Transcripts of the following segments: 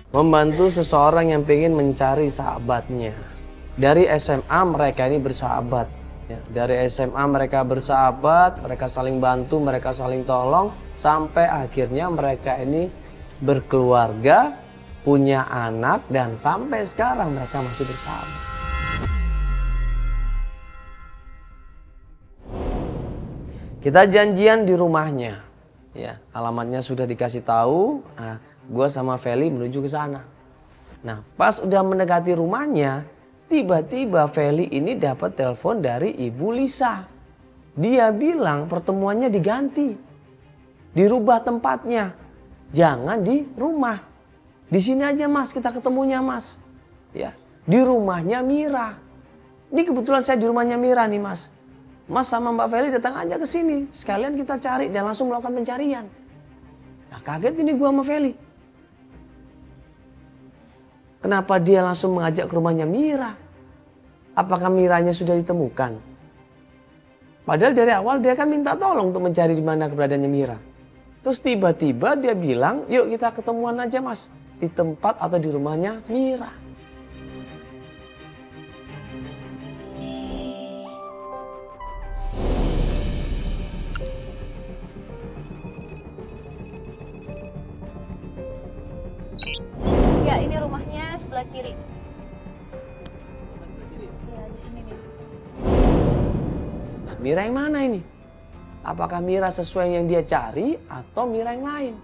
Membantu seseorang yang pengen mencari sahabatnya. Dari SMA mereka ini bersahabat. Ya, dari SMA mereka bersahabat, mereka saling bantu, mereka saling tolong, sampai akhirnya mereka ini berkeluarga, punya anak, dan sampai sekarang mereka masih bersahabat. Kita janjian di rumahnya, ya, alamatnya sudah dikasih tahu. Nah, gue sama Feli menuju ke sana. Nah, pas udah mendekati rumahnya, tiba-tiba Feli ini dapat telepon dari Ibu Lisa. Dia bilang pertemuannya diganti, dirubah tempatnya, jangan di rumah, di sini aja Mas, kita ketemunya Mas. Ya, di rumahnya Mira. Ini kebetulan saya di rumahnya Mira nih Mas. Mas sama Mbak Feli datang aja ke sini, sekalian kita cari dan langsung melakukan pencarian. Nah, kaget ini gua sama Feli. Kenapa dia langsung mengajak ke rumahnya Mira? Apakah Miranya sudah ditemukan? Padahal dari awal dia kan minta tolong untuk mencari di mana keberadaannya Mira. Terus tiba-tiba dia bilang, yuk kita ketemuan aja Mas, di tempat atau di rumahnya Mira. Ya, ini rumahnya sebelah kiri. Iya, di sini nih. Nah, Mira yang mana ini? Apakah Mira sesuai yang dia cari atau Mira yang lain?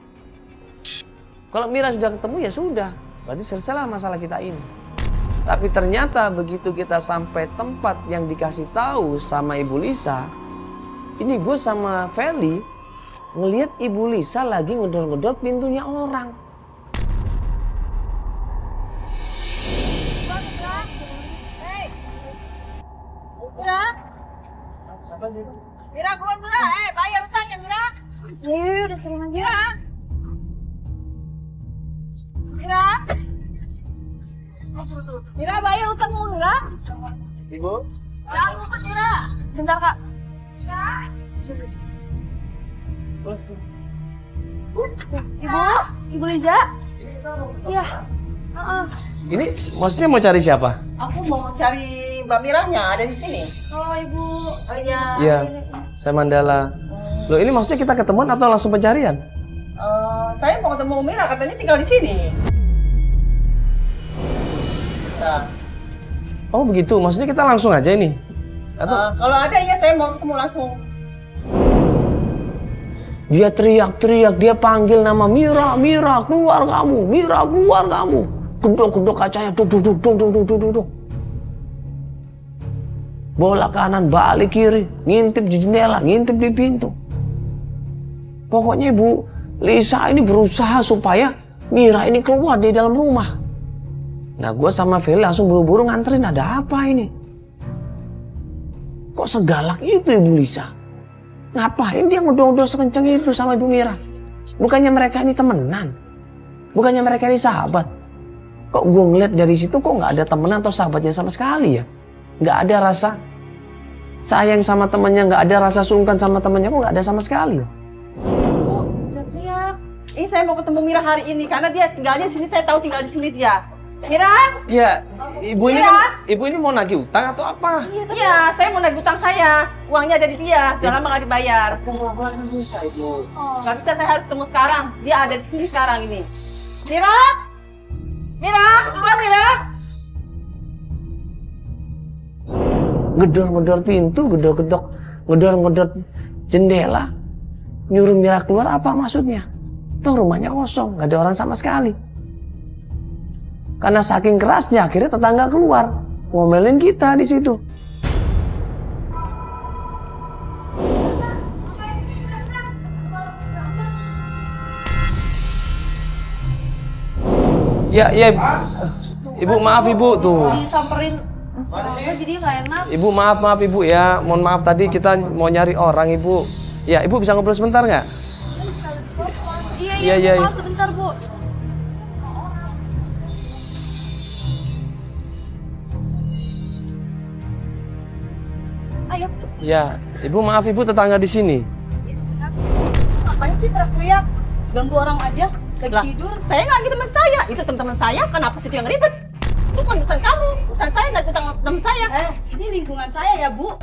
Kalau Mira sudah ketemu ya sudah, berarti selesailah masalah kita ini. Tapi ternyata begitu kita sampai tempat yang dikasih tahu sama Ibu Lisa, ini gue sama Feli ngelihat Ibu Lisa lagi ngedor-ngedor pintunya orang. Mira, keluar Mira, bayar utangnya Mira. Iya, udah turun aja. Mira. Mira. Mira, bayar utangmu Mira. Ibu? Jangan ngumpet Mira. Bentar Kak. Mira. Ibu Liza? Iya. Ini maksudnya mau cari siapa? Aku mau cari Mbak Miranya, ada di sini. Halo Ibu. Oh iya. Iya, saya Mandala. Loh, ini maksudnya kita ketemuan atau langsung pencarian? Saya mau ketemu Mira, katanya tinggal di sini. Nah, Oh begitu, maksudnya kita langsung aja ini? Atau kalau ada ya saya mau ketemu langsung. dia teriak-teriak, dia panggil nama Mira, Mira keluar kamu, Mira keluar kamu. Gedok-gedok kacanya, duk. Bola kanan, balik kiri, ngintip di jendela, ngintip di pintu. Pokoknya Ibu Lisa ini berusaha supaya Mira ini keluar dari dalam rumah. Nah, gue sama Feli langsung buru-buru nganterin, ada apa ini? Kok segalak itu Ibu Lisa? Ngapain dia ngedor-ngedor sekenceng itu sama Ibu Mira? Bukannya mereka ini temenan? Bukannya mereka ini sahabat? Kok gue ngeliat dari situ kok nggak ada temenan atau sahabatnya sama sekali ya? Nggak ada rasa sayang sama temannya, nggak ada rasa sungkan sama temannya, kok nggak ada sama sekali. Bu, teriak. Ini saya mau ketemu Mira hari ini karena dia tinggalnya di sini, saya tahu tinggal di sini dia. Mira? Ya, ibu ini Mira? ibu ini mau nagih utang atau apa? Iya, saya mau nagih utang saya. Uangnya ada di dia, udah lama nggak dibayar. Nggak bisa Ibu. Nggak bisa, saya harus ketemu sekarang. Dia ada di sini sekarang ini. Mira? Mira, keluar Mira. Gedor-gedor pintu, ngedor-ngedor jendela. Nyuruh Mira keluar apa maksudnya? Tuh rumahnya kosong, nggak ada orang sama sekali. Karena saking kerasnya akhirnya tetangga keluar, ngomelin kita di situ. Ya, Ibu maaf Ibu tuh. Disamperin. Jadi nggak enak. Ibu maaf Ibu ya, mohon maaf tadi kita mau nyari orang Ibu. Ya Ibu bisa ngobrol sebentar nggak? Iya, maaf sebentar Bu. Ayo. Ya, Ibu maaf Ibu tetangga di sini. Ngapain sih teriak-teriak? Ganggu orang aja. Lah, tidur? Saya nggak lagi teman saya. Itu teman-teman saya. Kenapa sih itu yang ribet? Itu bukan urusan kamu. Urusan saya dan utang teman saya. Ini lingkungan saya ya, Bu.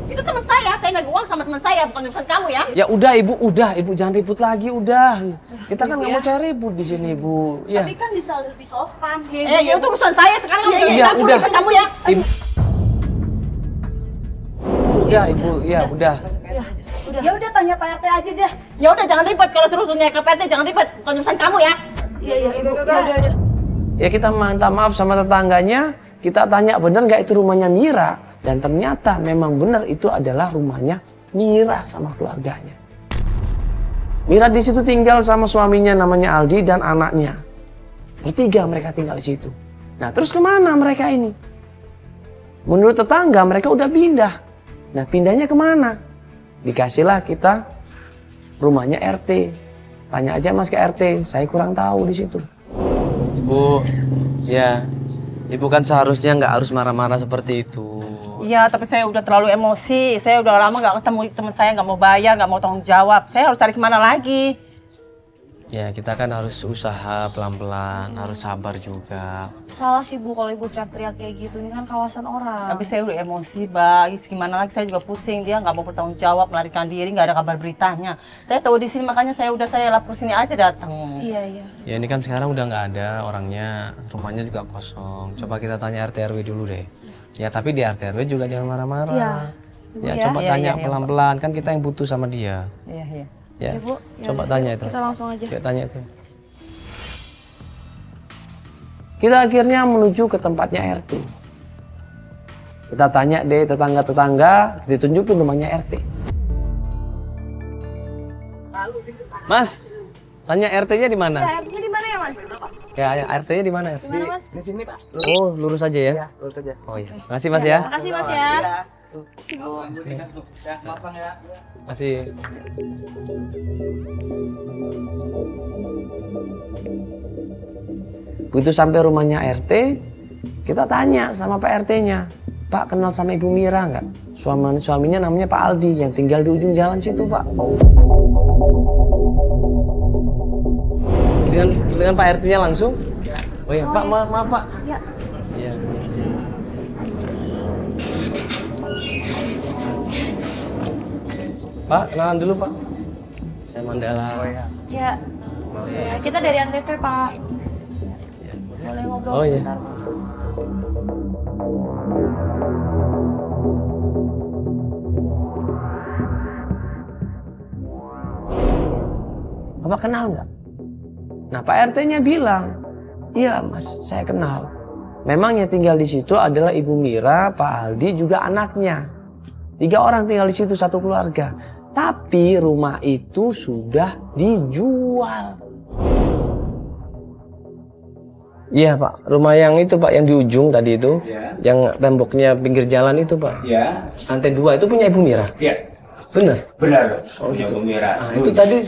Itu teman saya. Saya nagih uang sama teman saya. Bukan urusan kamu ya. Ya udah ibu jangan ribut lagi udah. Kita kan nggak mau cari ribut di sini ibu. Ya. Tapi kan bisa lebih sopan. Ya itu urusan saya. Sekarang kamu jangan campur udah. ribet kamu ya. Ibu. Udah ibu, ya udah. Ya udah tanya Pak RT aja deh. Ya udah jangan ribet. Kalau suruh-suruhnya ke PT jangan ribet. Bukan urusan kamu ya. Iya, Ibu. Udah. Ya kita minta maaf sama tetangganya. Kita tanya bener nggak itu rumahnya Mira. Dan ternyata memang benar itu adalah rumahnya Mira sama keluarganya. Mira di situ tinggal sama suaminya namanya Aldi dan anaknya. Bertiga mereka tinggal di situ. Nah terus kemana mereka ini? Menurut tetangga mereka udah pindah. Nah pindahnya kemana? Dikasihlah kita rumahnya RT. Tanya aja mas ke RT, saya kurang tahu di situ. Ibu, ya, ibu kan seharusnya nggak harus marah-marah seperti itu. Iya, tapi saya udah terlalu emosi. Saya udah lama nggak ketemu teman saya, nggak mau bayar, nggak mau tanggung jawab. Saya harus cari kemana lagi? Ya kita kan harus usaha pelan-pelan, harus sabar juga. Salah sih Bu kalau Ibu teriak-teriak kayak gitu. Ini kan kawasan orang. Tapi saya udah emosi, Bang. Gimana lagi? Saya juga pusing. Dia nggak mau bertanggung jawab, melarikan diri, nggak ada kabar beritanya. Saya tahu di sini, makanya saya lapor sini aja datang. Iya. Ya ini kan sekarang udah nggak ada orangnya, rumahnya juga kosong. Coba kita tanya RT RW dulu deh. Ya tapi di RT RW juga jangan marah-marah. Iya. Ya coba tanya pelan-pelan, kan kita yang butuh sama dia. Iya. Ya, Bu, coba tanya itu. Kita langsung aja. Coba tanya itu. Kita akhirnya menuju ke tempatnya RT. Kita tanya deh tetangga-tetangga, ditunjukin rumahnya RT. Mas, tanya RT-nya di mana? Ya, RT-nya di mana ya, Mas? Ya, RT-nya di mana? Di mana, Mas? Di sini, Pak. Oh, lurus aja ya? Ya, lurus saja. Oh iya. Makasih Mas ya. Makasih, Mas ya. Makasih, Bu. Ya, maaf, Bang ya. Makasih. Begitu sampai rumahnya RT, kita tanya sama Pak RT-nya. Pak kenal sama Ibu Mira nggak? Suaminya namanya Pak Aldi yang tinggal di ujung jalan situ, Pak. Dengan Pak RT-nya langsung? Oh ya, Pak, maaf Pak. Ya. Iya. Pak, kenalan dulu Pak. Saya Mandala. Oh ya. Ya. Ya, kita dari Antv, Pak. Boleh ngobrol Oh iya. sebentar, Pak? Bapak kenal nggak? Nah Pak RT-nya bilang, iya Mas, saya kenal. Memang yang tinggal di situ adalah Ibu Mira, Pak Aldi, juga anaknya. 3 orang tinggal di situ, satu keluarga. Tapi rumah itu sudah dijual. Iya Pak, rumah yang itu Pak, yang di ujung tadi itu, Ya. yang temboknya pinggir jalan itu Pak. Ya. Lantai 2 itu punya Ibu Mira. Ya. Bener? Benar. Oh, gitu. Merah. Nah, itu tadi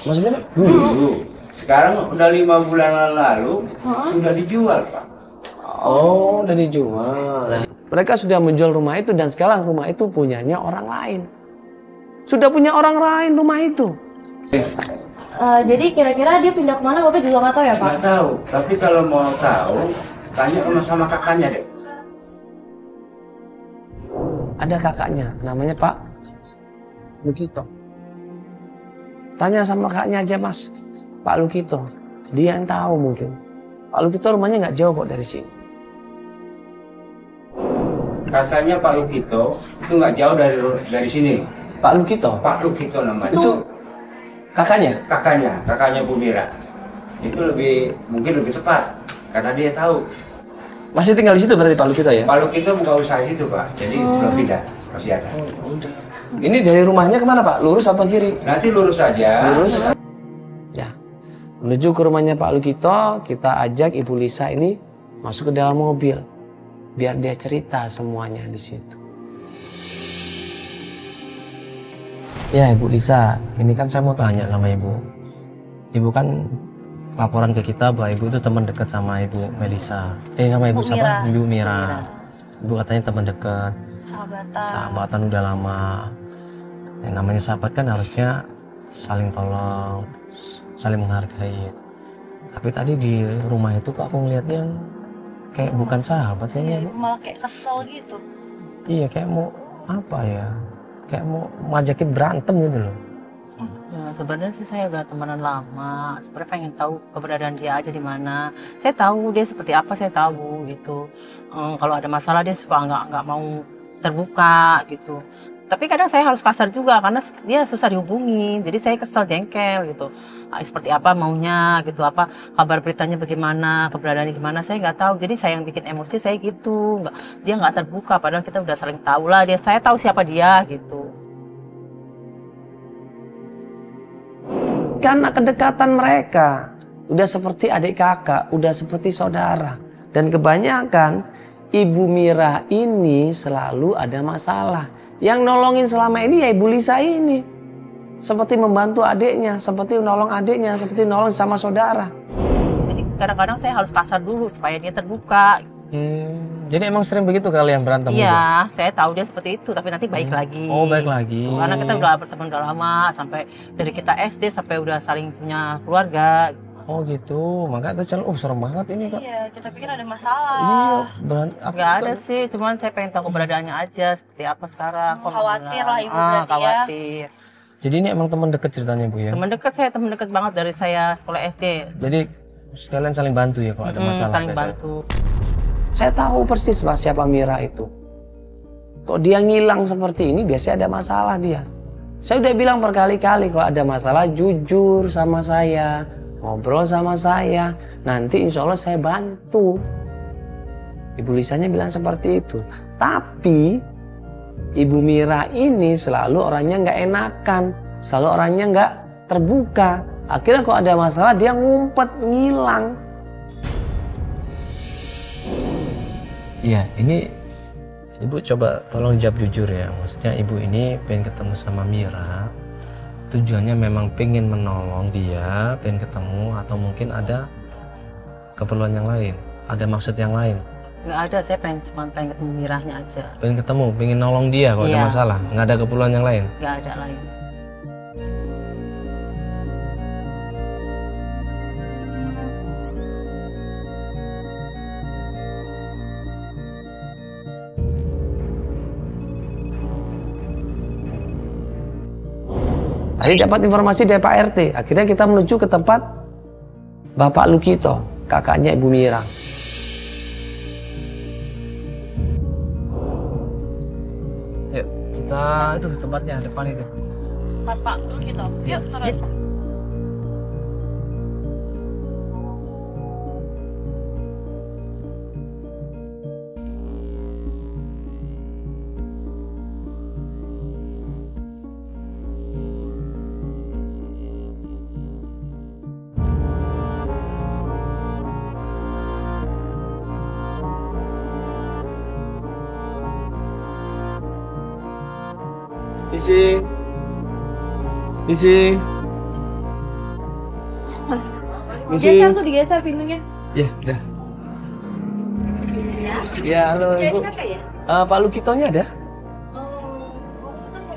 maksudnya Pak? Dulu. Sekarang udah 5 bulan lalu sudah dijual, Pak. Oh, udah dijual. Nah, mereka sudah menjual rumah itu dan sekarang rumah itu punyanya orang lain. Sudah punya orang lain rumah itu. Jadi kira-kira dia pindah kemana Bapak juga nggak tahu ya Pak? Nggak tahu. Tapi kalau mau tahu, tanya sama kakaknya deh. Ada kakaknya, namanya Pak Lukito. Tanya sama kakaknya aja Mas, Pak Lukito. Dia yang tahu mungkin. Pak Lukito rumahnya nggak jauh kok dari sini. Katanya Pak Lukito itu nggak jauh dari sini. Pak Lukito? Pak Lukito namanya. Itu kakaknya? Kakaknya Bu Mira. Itu mungkin lebih tepat karena dia tahu. Masih tinggal di situ berarti Pak Lukito ya? Pak Lukito buka usaha situ, Pak. Jadi belum pindah, masih ada. Udah. Ini dari rumahnya kemana Pak? Lurus atau kiri? Nanti lurus saja. Lurus? Ya. Menuju ke rumahnya Pak Lukito, kita ajak Ibu Lisa ini masuk ke dalam mobil. Biar dia cerita semuanya di situ. Ya Ibu Lisa, ini kan saya mau tanya sama Ibu. Ibu kan laporan ke kita bahwa Ibu itu teman dekat sama Ibu Melisa. Sama Ibu siapa? Ibu Mira. Ibu katanya teman dekat. Sahabatan. Sahabatan udah lama. Yang namanya sahabat kan harusnya saling tolong, saling menghargai. Tapi tadi di rumah itu kok aku ngeliatnya kayak bukan sahabat kayaknya. Malah kayak kesel gitu. Iya, kayak mau apa ya? Kayak mau ngajakin berantem gitu loh. Ya, sebenarnya sih saya udah temenan lama. Sebenarnya pengen tahu keberadaan dia aja di mana. Saya tahu dia seperti apa, saya tahu gitu. Kalau ada masalah dia suka nggak mau terbuka gitu. Tapi kadang saya harus kasar juga karena dia susah dihubungi. Jadi saya kesel, jengkel gitu. Seperti apa maunya gitu, apa kabar beritanya bagaimana, keberadaannya gimana, saya nggak tahu. Jadi saya yang bikin emosi saya gitu. Dia nggak terbuka padahal kita udah saling tahu lah. Saya tahu siapa dia gitu. Karena kedekatan mereka udah seperti adik kakak, udah seperti saudara. Dan kebanyakan Ibu Mira ini selalu ada masalah. Yang nolongin selama ini ya Ibu Lisa ini. Seperti membantu adiknya, seperti menolong adiknya, seperti nolong sama saudara. Jadi kadang-kadang saya harus kasar dulu supaya dia terbuka. Jadi emang sering begitu kalian berantem? Iya, saya tahu dia seperti itu, tapi nanti baik lagi. Oh, baik lagi. Karena kita udah berteman udah lama, sampai dari kita SD sampai udah saling punya keluarga. Oh gitu, makanya tuh serem banget ini kak. Iya, kita pikir ada masalah. Iya, Nggak ada sih, cuman saya pengen tahu keberadaannya aja seperti apa sekarang. Khawatir lah Ibu berarti ya. Khawatir. Jadi ini emang teman dekat ceritanya Bu ya? Teman dekat banget dari saya sekolah SD. Jadi sekalian saling bantu ya kalau ada masalah. Saling bantu. Saya tahu persis Mas siapa Mira itu. Kok dia ngilang seperti ini biasanya ada masalah dia. Saya udah bilang berkali-kali kalau ada masalah jujur sama saya. Ngobrol sama saya, nanti insya Allah saya bantu. Ibu Lisanya bilang seperti itu. Tapi Ibu Mira ini selalu orangnya nggak enakan, selalu orangnya nggak terbuka. Akhirnya kalau ada masalah dia ngumpet, ngilang. Iya, ini Ibu coba tolong jawab jujur ya. Maksudnya Ibu ini pengen ketemu sama Mira. Tujuannya memang pengen menolong dia, pengen ketemu, atau mungkin ada keperluan yang lain, ada maksud yang lain? Nggak ada, saya cuma pengen ketemu Mirahnya aja. Pengen ketemu, pengen nolong dia kalau ada masalah, nggak ada keperluan yang lain? Nggak ada lain. Tadi dapat informasi dari Pak RT, akhirnya kita menuju ke tempat Bapak Lukito, kakaknya Ibu Mira. Yuk, kita itu tempatnya depan itu. Bapak Lukito. Yuk, turun. Isi. Geser tuh, digeser pintunya. Ya, udah. Ya, halo Ibu. Siapa ya? Pak Lukitonya ada?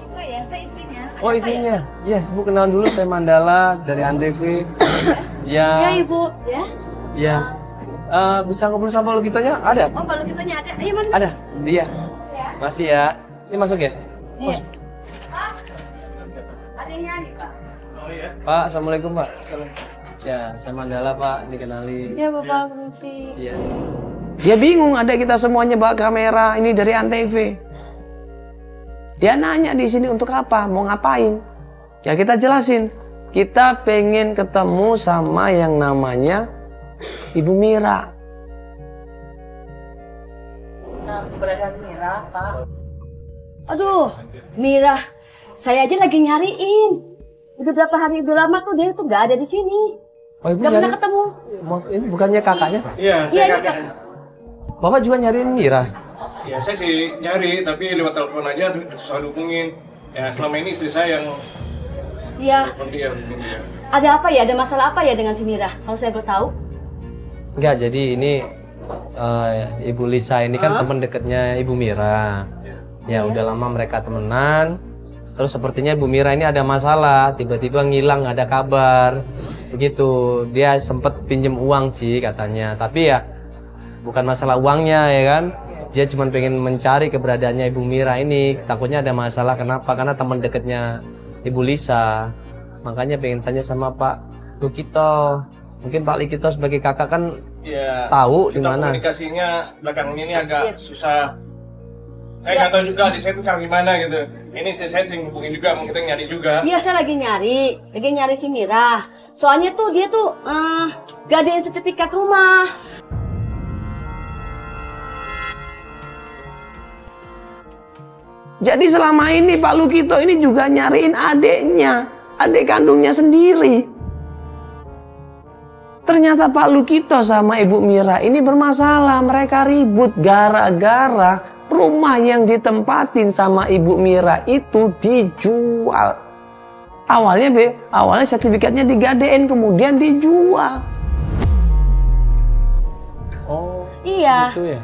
Saya istrinya. Oh, istrinya. Ya, Ibu kenalan dulu, saya Mandala dari Antv. Ya. Ya Ibu, ya. Ya. Bisa ngobrol sama Pak Lukitonya? Ada? Oh, Pak Lukitonya ada. Ayo, mari. Ada. Iya. Masih ya. Ini masuk ya? Iya. Adanya nih, Pak. Pak, Assalamualaikum Pak. Ya, saya Mandala Pak, dikenali. Ya, Bapak, permisi. Iya. Dia bingung, ada kita semuanya bawa kamera, ini dari Antv. Dia nanya di sini untuk apa, mau ngapain? Ya kita jelasin, kita pengen ketemu sama yang namanya Ibu Mira. Nah, keberadaan Mira, Pak. Aduh, Mira, saya aja lagi nyariin. Udah berapa hari udah lama tuh dia tuh nggak ada di sini. Oh, Ibu Nggak pernah ketemu. Maaf, ini bukannya kakaknya? Iya, Iya, saya ini kakaknya. Bapak juga nyariin Mira? Ya, saya sih nyari, tapi lewat telepon aja susah hubungin. Ya, selama ini istri saya yang Iya. telepon dia, hubungin dia. Ada apa ya? Ada masalah apa ya dengan si Mira? Kalau saya boleh tahu. Enggak, jadi ini Ibu Lisa ini kan teman dekatnya Ibu Mira. Ya udah lama mereka temenan. Terus sepertinya Ibu Mira ini ada masalah, tiba-tiba ngilang, nggak ada kabar. Begitu, dia sempet pinjem uang sih katanya. Tapi ya bukan masalah uangnya ya kan. Dia cuma pengen mencari keberadaannya Ibu Mira ini. Takutnya ada masalah, kenapa? Karena teman dekatnya Ibu Lisa. Makanya pengen tanya sama Pak Lukito. Mungkin Pak Lukito sebagai kakak kan Ya, tahu di kita mana. komunikasinya belakangan ini agak susah. Saya nggak tahu juga adik saya tuh kayak gimana gitu. Ini istri saya sering hubungin juga, mau kita nyari juga. Iya, saya lagi nyari si Mira. Soalnya tuh dia tuh gadein sertifikat rumah. Jadi selama ini Pak Lukito ini juga nyariin adiknya, adik kandungnya sendiri. Ternyata Pak Lukito sama Ibu Mira ini bermasalah, mereka ribut gara-gara rumah yang ditempatin sama Ibu Mira itu dijual. Awalnya sertifikatnya digadein, kemudian dijual. Oh, Iya. gitu ya.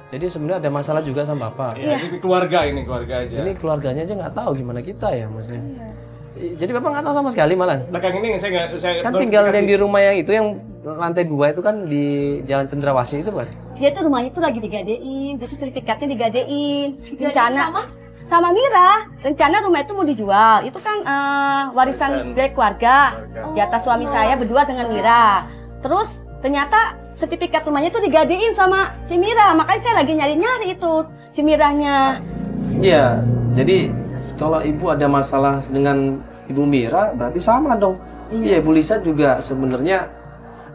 Jadi sebenarnya ada masalah juga sama Bapak. Ya, ini keluarga aja. Ini keluarganya aja nggak tahu gimana kita ya maksudnya. Jadi Bapak nggak tahu sama sekali malah. Belakang ini saya Kan tinggal yang di rumah yang itu yang lantai 2 itu kan di Jalan Cendrawasih itu kan. Dia tuh rumahnya tuh lagi digadein, terus sertifikatnya digadein. Rencana sama Mira, rencana rumah itu mau dijual. Itu kan warisan dari keluarga. Jatah suami saya berdua dengan Mira. Terus ternyata sertifikat rumahnya tuh digadein sama si Mira. Makanya saya lagi nyari-nyari itu si Miranya. Iya, jadi kalau Ibu ada masalah dengan Ibu Mira berarti sama dong. Iya, Ibu Lisa juga sebenarnya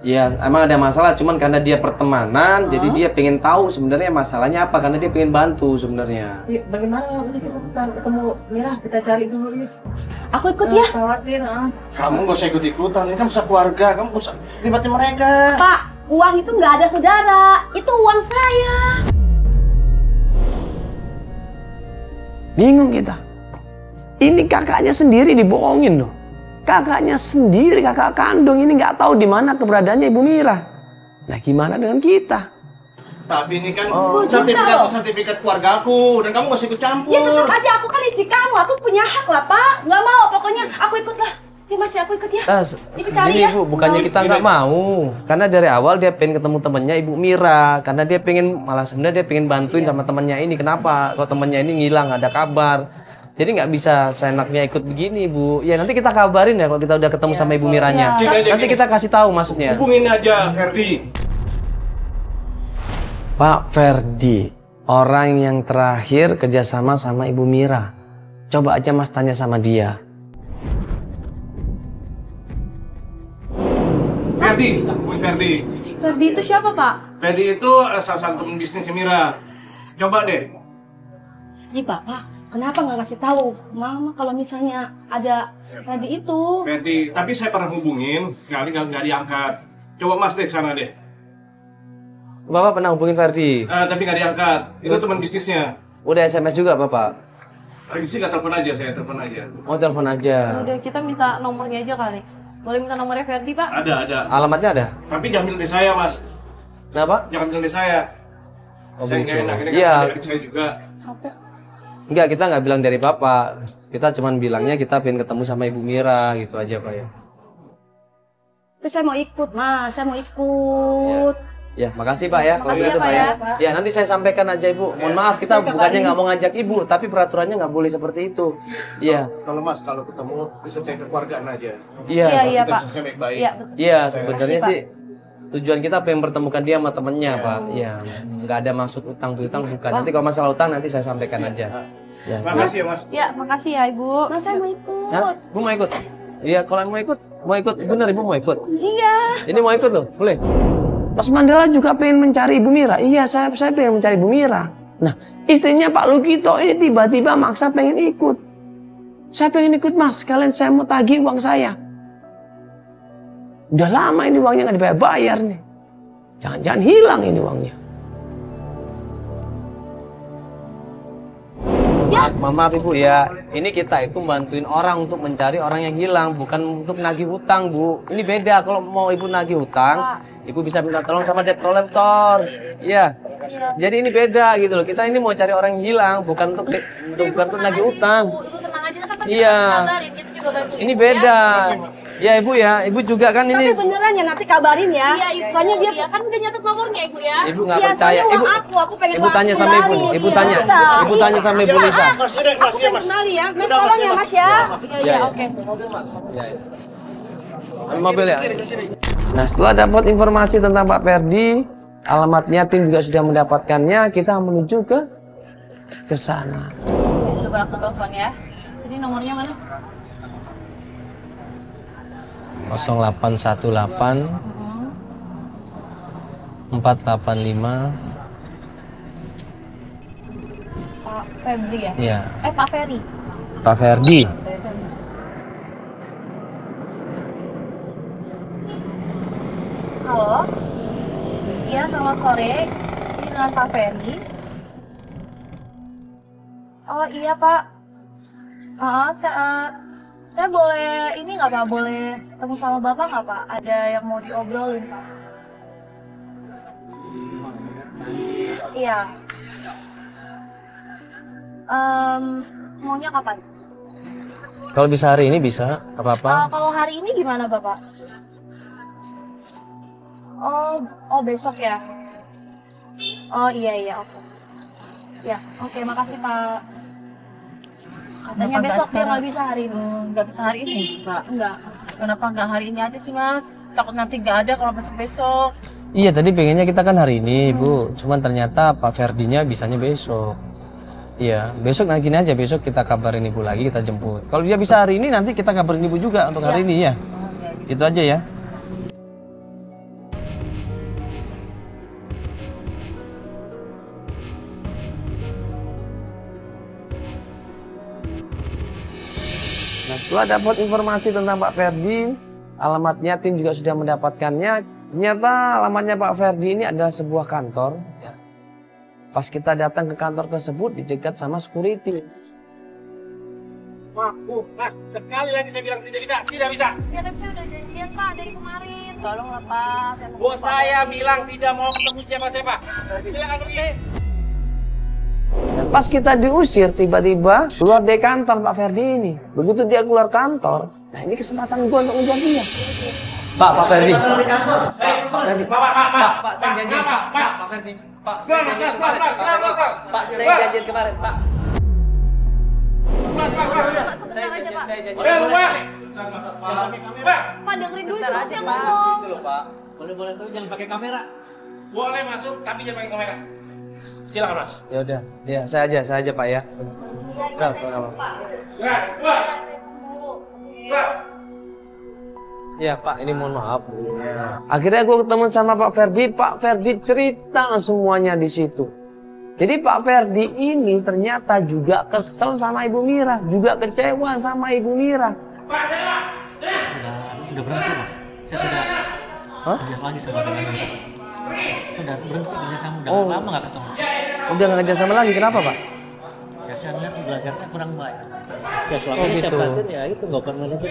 ya emang ada masalah, cuman karena dia pertemanan, jadi dia pengen tahu sebenarnya masalahnya apa, karena dia pengen bantu sebenarnya. Bagaimana udah cepetan ketemu Mira, kita cari dulu yuk. Aku ikut ya. Khawatir. Kamu gak usah ikut-ikutan, ini kan keluarga, kamu gak usah libatin mereka. Pak, uang itu nggak ada saudara, itu uang saya. Bingung kita. Ini kakaknya sendiri dibohongin loh. Kakaknya sendiri, kakak kandung ini nggak tahu di mana keberadaannya Ibu Mira. Nah, gimana dengan kita? Tapi ini kan loh. sertifikat keluarga aku, dan kamu gak usah ikut campur. Ya tetap aja aku kan istri kamu, aku punya hak lah Pak. Nggak mau, pokoknya aku ikut lah. Ya masih aku ikut ya. Ini cari Ini ya. Ibu, bukannya kita nggak mau. Karena dari awal dia pengen ketemu temannya Ibu Mira. Karena dia pengen, malah sebenarnya dia pengen bantuin sama temannya ini. Kenapa? Kalau temannya ini ngilang, nggak ada kabar. Jadi nggak bisa seenaknya ikut begini, Bu. Ya nanti kita kabarin ya kalau kita udah ketemu sama Ibu Miranya. Nanti kita kasih tahu maksudnya. Hubungin aja Ferdi. Pak Ferdi, orang yang terakhir kerjasama sama Ibu Mira. Coba aja Mas tanya sama dia. Ferdi, hubungin Ferdi. Ferdi itu siapa Pak? Ferdi itu salah satu teman bisnisnya Mira. Coba deh. Ini Bapak. Kenapa nggak kasih tahu Mama kalau misalnya ada Ferdi itu? Ferdi, tapi saya pernah hubungin, sekali nggak diangkat. Coba Mas deh ke sana deh. Bapak pernah hubungin Ferdi? Tapi nggak diangkat. Itu teman bisnisnya. Udah SMS juga Bapak? Lagi sih nggak telepon aja, saya telepon aja. Oh, telepon aja. Udah, kita minta nomornya aja kali. Boleh minta nomornya Ferdi, Pak? Ada. Alamatnya ada? Tapi jangan bilang dari saya, Mas. Kenapa? Jangan bilang dari saya. Oh, Saya begitu. nggak enak. Ini kan Iya. adik saya juga. Enggak, kita nggak bilang dari Bapak. Kita cuman bilangnya kita pengen ketemu sama Ibu Mira, gitu aja Pak ya. Tapi saya mau ikut Mas, saya mau ikut. Ya, makasih Pak ya. Kalau Makasih gitu ya, Pak Pak ya. Ya, nanti saya sampaikan aja Ibu. Mohon maaf, kita bukannya nggak mau ngajak Ibu, tapi peraturannya nggak boleh seperti itu. Iya. Kalau Mas, kalau ketemu bisa cek kekeluargaan aja. Iya. Iya, Kita Pak. selesai baik-baik. Iya, Iya, sebenarnya sih tujuan kita pengen pertemukan dia sama temennya Pak. Iya, nggak ada maksud utang bukan. Nanti kalau masalah utang nanti saya sampaikan aja. Ya. Makasih ya, Mas. Ya, makasih ya, Ibu. Mas saya mau ikut. Hah? Bu mau ikut? Iya, kalau mau ikut, bener Ibu mau ikut. Iya. Ini mau ikut loh, boleh? Mas Mandala juga pengen mencari Ibu Mira. Iya, saya pengen mencari Ibu Mira. Nah, istrinya Pak Lukito ini tiba-tiba maksa pengen ikut. Saya pengen ikut Mas, kalian saya mau tagih uang saya. Udah lama ini uangnya nggak dibayar nih. Jangan-jangan hilang ini uangnya. Maaf Ibu ya, ini kita itu bantuin orang untuk mencari orang yang hilang, bukan untuk nagih hutang Bu. Ini beda, kalau mau Ibu nagih hutang, Ibu bisa minta tolong sama debt collector. Iya. Jadi ini beda gitu loh. Kita ini mau cari orang yang hilang, bukan untuk nagih hutang. Ibu tenang aja, kan kan Iya. kabarin, kita juga bantuin. Ini beda. Ya Ibu ya, Ibu juga kan ini. Tapi beneran ya nanti kabarin ya. Iya, Ibu. Soalnya dia Iya, kan udah nyatet nomornya Ibu ya. Ibu nggak Iya, percaya. soalnya Ibu, uang aku pengen Ibu uang tanya sama Ibu. kembali. Ibu Iya, tanya. udah. Ibu tanya sama Ibu Lisa. Mas, udah, Aku Mas, ya, pengen Mas. kembali ya. Mas Udah, Mas, tolong ya, ya Mas. Mas ya. Iya, oke. Ya, ya. Ambil mobil ya. Nah, setelah dapat informasi tentang Pak Ferdi, alamatnya tim juga sudah mendapatkannya. Kita menuju ke sana. Coba aku telepon ya. Jadi nomornya mana? 0818 485. Pak Febri ya? Ya, Pak Ferry. Pak Ferdi. Halo. Iya, selamat sore. Ini dengan Pak Ferry. Oh iya Pak. Saya boleh ini nggak Pak? Boleh ketemu sama Bapak nggak Pak? Ada yang mau diobrolin Pak. Iya. Maunya kapan? Kalau bisa hari ini bisa, apa-apa. Kalau hari ini gimana Bapak? Oh besok ya? Oh iya oke. Ya oke makasih Pak. Katanya Kenapa besok nggak dia nggak sekarang? bisa hari ini. Nggak bisa hari ini, Pak. Enggak. Kenapa nggak hari ini aja sih, Mas? Takut nanti nggak ada kalau besok. Iya, tadi pengennya kita kan hari ini, Bu. Cuman ternyata Pak Ferdinya bisanya besok. Iya, besok nanti gini aja, besok kita kabarin Ibu lagi, kita jemput. Kalau dia bisa hari ini, nanti kita kabarin Ibu juga untuk hari ini ya. Itu aja ya. Nah, setelah dapat informasi tentang Pak Ferdi, alamatnya tim juga sudah mendapatkannya. Ternyata alamatnya Pak Ferdi ini adalah sebuah kantor. Ya. Pas kita datang ke kantor tersebut, dicegat sama security. Mas, sekali lagi saya bilang tidak bisa, tidak bisa. Ya tapi saya udah janjian Pak dari kemarin. Tolonglah Pak. Saya mau Bos saya bilang tidak mau ketemu siapa-siapa. Silakan pergi. Dan pas kita diusir, tiba-tiba keluar dari kantor Pak Ferdi ini. Begitu dia keluar kantor, nah ini kesempatan gua untuk ngejar dia. Pak Ferdi. Pak, saya janji, Pak Ferdi. Pak, saya janji kemarin, Pak, saya janji kemarin, Pak. Pak sebentar aja Pak. Udah luar. Pak dengerin dulu itu bosnya ngomong. Pak. Boleh tuh jangan pakai kamera. Boleh masuk, tapi jangan pakai kamera. Silakan Mas. Ya udah, ya saya aja Pak ya. Enggak apa-apa. Keluar. Ya Pak, ini mohon maaf. Akhirnya gue ketemu sama Pak Ferdi cerita semuanya di situ. Jadi Pak Ferdi ini ternyata juga kesel sama Ibu Mira, juga kecewa sama Ibu Mira. Pak, saya. Udah berhenti Mas, saya tidak kerja lagi sama dengan Bapak. Sudah berhenti kerja sama, udah lama nggak ketemu. Udah nggak kerja sama lagi, kenapa Pak? Ya saya lihat belajarnya kurang baik. Ya selama ini gitu. saya perhatiin ya itu nggak pernah lanjut.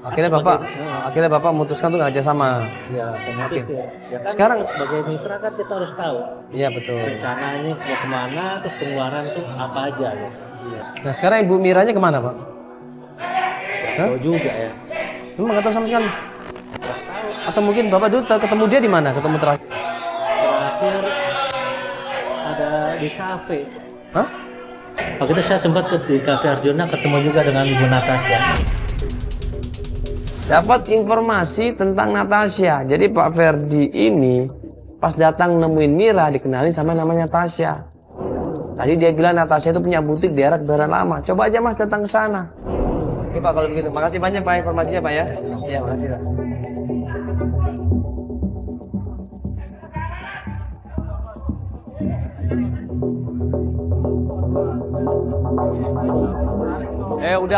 Akhirnya Bapak memutuskan tuh nggak kerja sama. Ya otomatis ya. Ya kan Sekarang sebagai mitra kan kita harus tahu iya betul. rencana ini mau kemana, terus pengeluaran tuh apa aja ya. Iya. Nah sekarang Ibu Miranya kemana Pak? Tahu juga ya. Emang nggak tahu sama sekali? Atau mungkin Bapak dulu ketemu dia di mana? Ketemu terakhir? Terakhir ada di kafe. Hah? Waktu itu saya sempat di kafe Arjuna ketemu juga dengan Ibu Natasha. Dapat informasi tentang Natasha. Jadi Pak Ferdi ini pas datang nemuin Mira dikenali sama namanya Tasya. Tadi dia bilang Natasha itu punya butik di daerah Kebayoran Lama. Coba aja Mas datang ke sana. Oke Pak kalau begitu. Makasih banyak Pak informasinya Pak ya. Iya makasih Pak.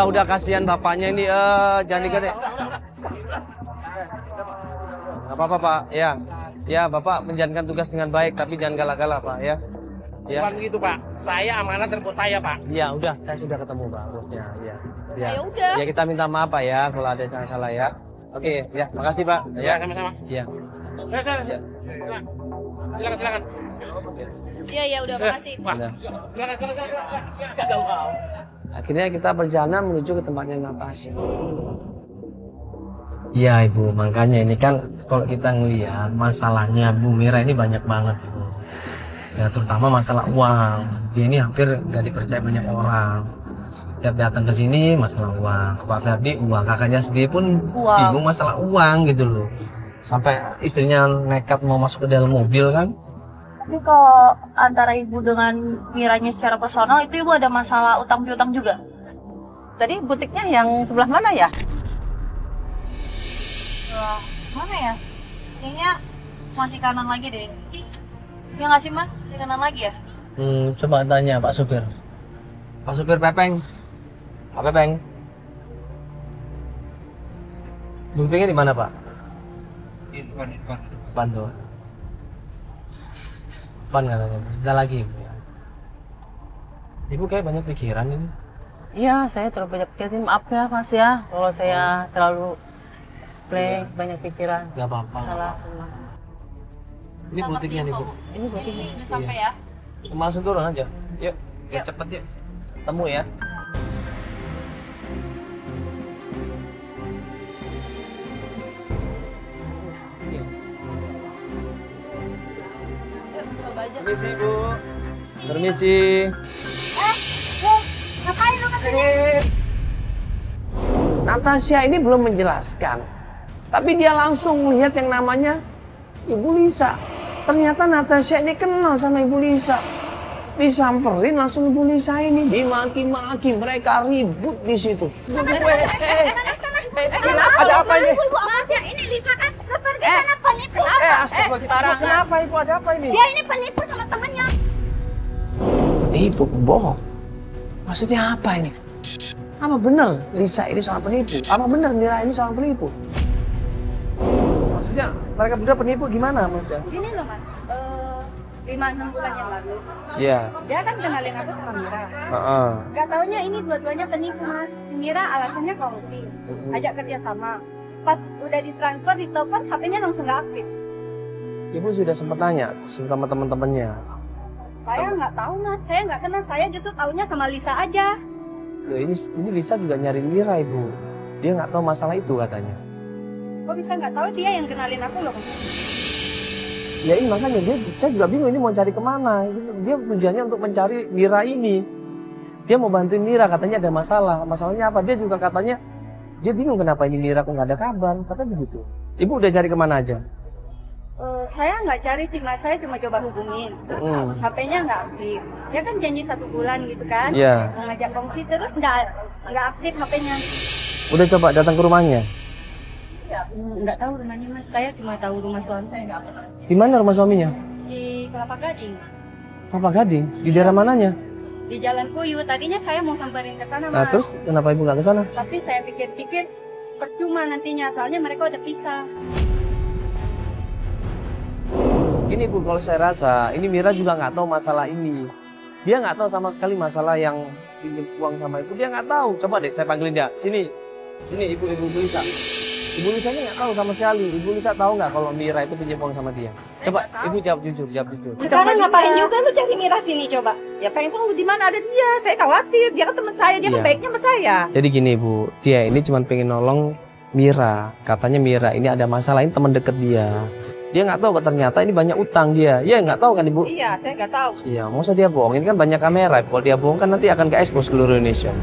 Udah kasihan bapaknya ini jangan digede. Gak apa-apa Pak, ya. Ya Bapak menjalankan tugas dengan baik tapi jangan galak-galak Pak ya. Ya. Bukan begitu Pak, saya amanat dari bos saya Pak. Ya udah, saya sudah ketemu Pak bosnya. Ya. Ya. Ya udah. Ya kita minta maaf Pak ya kalau ada yang salah ya. Oke, ya makasih Pak. Ya sama-sama. Ya. Silakan. Silakan. Iya udah makasih. Pak. Udah. Silakan. Akhirnya kita perjalanan menuju ke tempatnya Natasha. Iya Ibu, makanya ini kan kalau kita ngelihat masalahnya Bu Mira ini banyak banget Ibu. Ya terutama masalah uang. Dia ini hampir nggak dipercaya banyak orang. Setiap datang ke sini masalah uang. Ke Pak Ferdi uang. Kakaknya sendiri pun bingung masalah uang gitu loh. Sampai istrinya nekat mau masuk ke dalam mobil kan. Tapi kalau antara ibu dengan Miranya secara personal itu ibu ada masalah utang piutang juga? Tadi butiknya yang sebelah mana ya? Wah, mana ya? Kayaknya masih kanan lagi deh. Ya nggak sih mas? Masih kanan lagi ya? Coba tanya Pak Supir. Pak Supir Pepeng. Pak Pepeng. Butiknya di mana Pak? Di depan. Depan tuh. Depan katanya. Kita lagi Ibu ya. Ibu kayak banyak pikiran ini. Iya, saya terlalu banyak pikiran. Maaf ya Mas ya, kalau saya terlalu banyak pikiran. Gak apa-apa. Salah. Ini butiknya nih Bu. Ini butiknya. Udah sampai ya? Langsung turun aja. Yuk, cepet yuk. Temu ya. Coba aja. Permisi Bu. Permisi. Ngapain lu kesini? Natasha ini belum menjelaskan. Tapi dia langsung melihat yang namanya Ibu Lisa. Ternyata Natasha ini kenal sama Ibu Lisa. Disamperin langsung Ibu Lisa ini dimaki-maki, mereka ribut di situ. Ada apa ini? Mas ya, ini Lisa kan lu pergi sana penipu. Astagfirullah. Kenapa Ibu? Ada apa ini? Dia ini penipu sama temennya. Penipu, bohong. Maksudnya apa ini? Apa benar Lisa ini seorang penipu? Apa benar Mira ini seorang penipu? Maksudnya mereka berdua penipu gimana maksudnya? Gini loh mas, 5-6 bulan yang lalu Iya. dia kan kenalin aku sama Mira. Heeh. Gak taunya ini dua-duanya penipu mas. Mira alasannya kongsi, ajak kerja sama. Pas udah ditransfer, ditelepon, HP-nya langsung gak aktif. Ibu sudah sempat tanya sama teman-temannya. Saya nggak tahu mas, saya nggak kenal. Saya justru taunya sama Lisa aja. Loh, ini Lisa juga nyari Mira Ibu. Dia nggak tahu masalah itu katanya. Kok bisa nggak tahu? Dia yang kenalin aku loh mas. Ya ini makanya saya juga bingung ini mau cari kemana. Dia tujuannya untuk mencari Mira ini. Dia mau bantuin Mira, katanya ada masalah. Masalahnya apa? Dia juga katanya dia bingung kenapa ini Mira kok nggak ada kabar. Katanya begitu. Ibu udah cari kemana aja? Saya nggak cari sih mas, saya cuma coba hubungin. HP-nya nggak aktif. Dia kan janji 1 bulan gitu kan. Iya. Mau ngajak kongsi terus nggak aktif HP-nya. Udah coba datang ke rumahnya? Nggak tahu rumahnya mas, saya cuma tahu rumah suami. Di mana rumah suaminya? Di Kelapa Gading. Kelapa Gading? Di daerah mananya? Di Jalan Kuyu. Tadinya saya mau samperin ke sana mas. Nah terus kenapa Ibu nggak ke sana? Tapi saya pikir-pikir percuma nantinya, soalnya mereka udah pisah. Gini Bu, kalau saya rasa ini Mira juga nggak tahu masalah ini. Dia nggak tahu sama sekali masalah yang pinjam uang sama Ibu. Dia nggak tahu. Coba deh saya panggilin dia. Sini, Ibu Lisa. Ibu Lisa ini nggak tahu sama sekali. Ibu Lisa tahu nggak kalau Mira itu pinjam uang sama dia? Coba Ibu jawab jujur. Sekarang ngapain juga lu cari Mira sini coba? Ya pengen tahu di mana ada dia. Saya khawatir. Dia kan teman saya. Dia kan baiknya sama saya. Jadi gini Bu, dia ini cuma pengen nolong Mira. Katanya Mira ini ada masalah, ini teman deket dia. Dia nggak tahu kok ternyata ini banyak utang dia. Iya nggak tahu kan Ibu? Iya, saya nggak tahu. Iya, masa dia bohong? Ini kan banyak kamera. Kalau dia bohong kan nanti akan ke-expose seluruh Indonesia.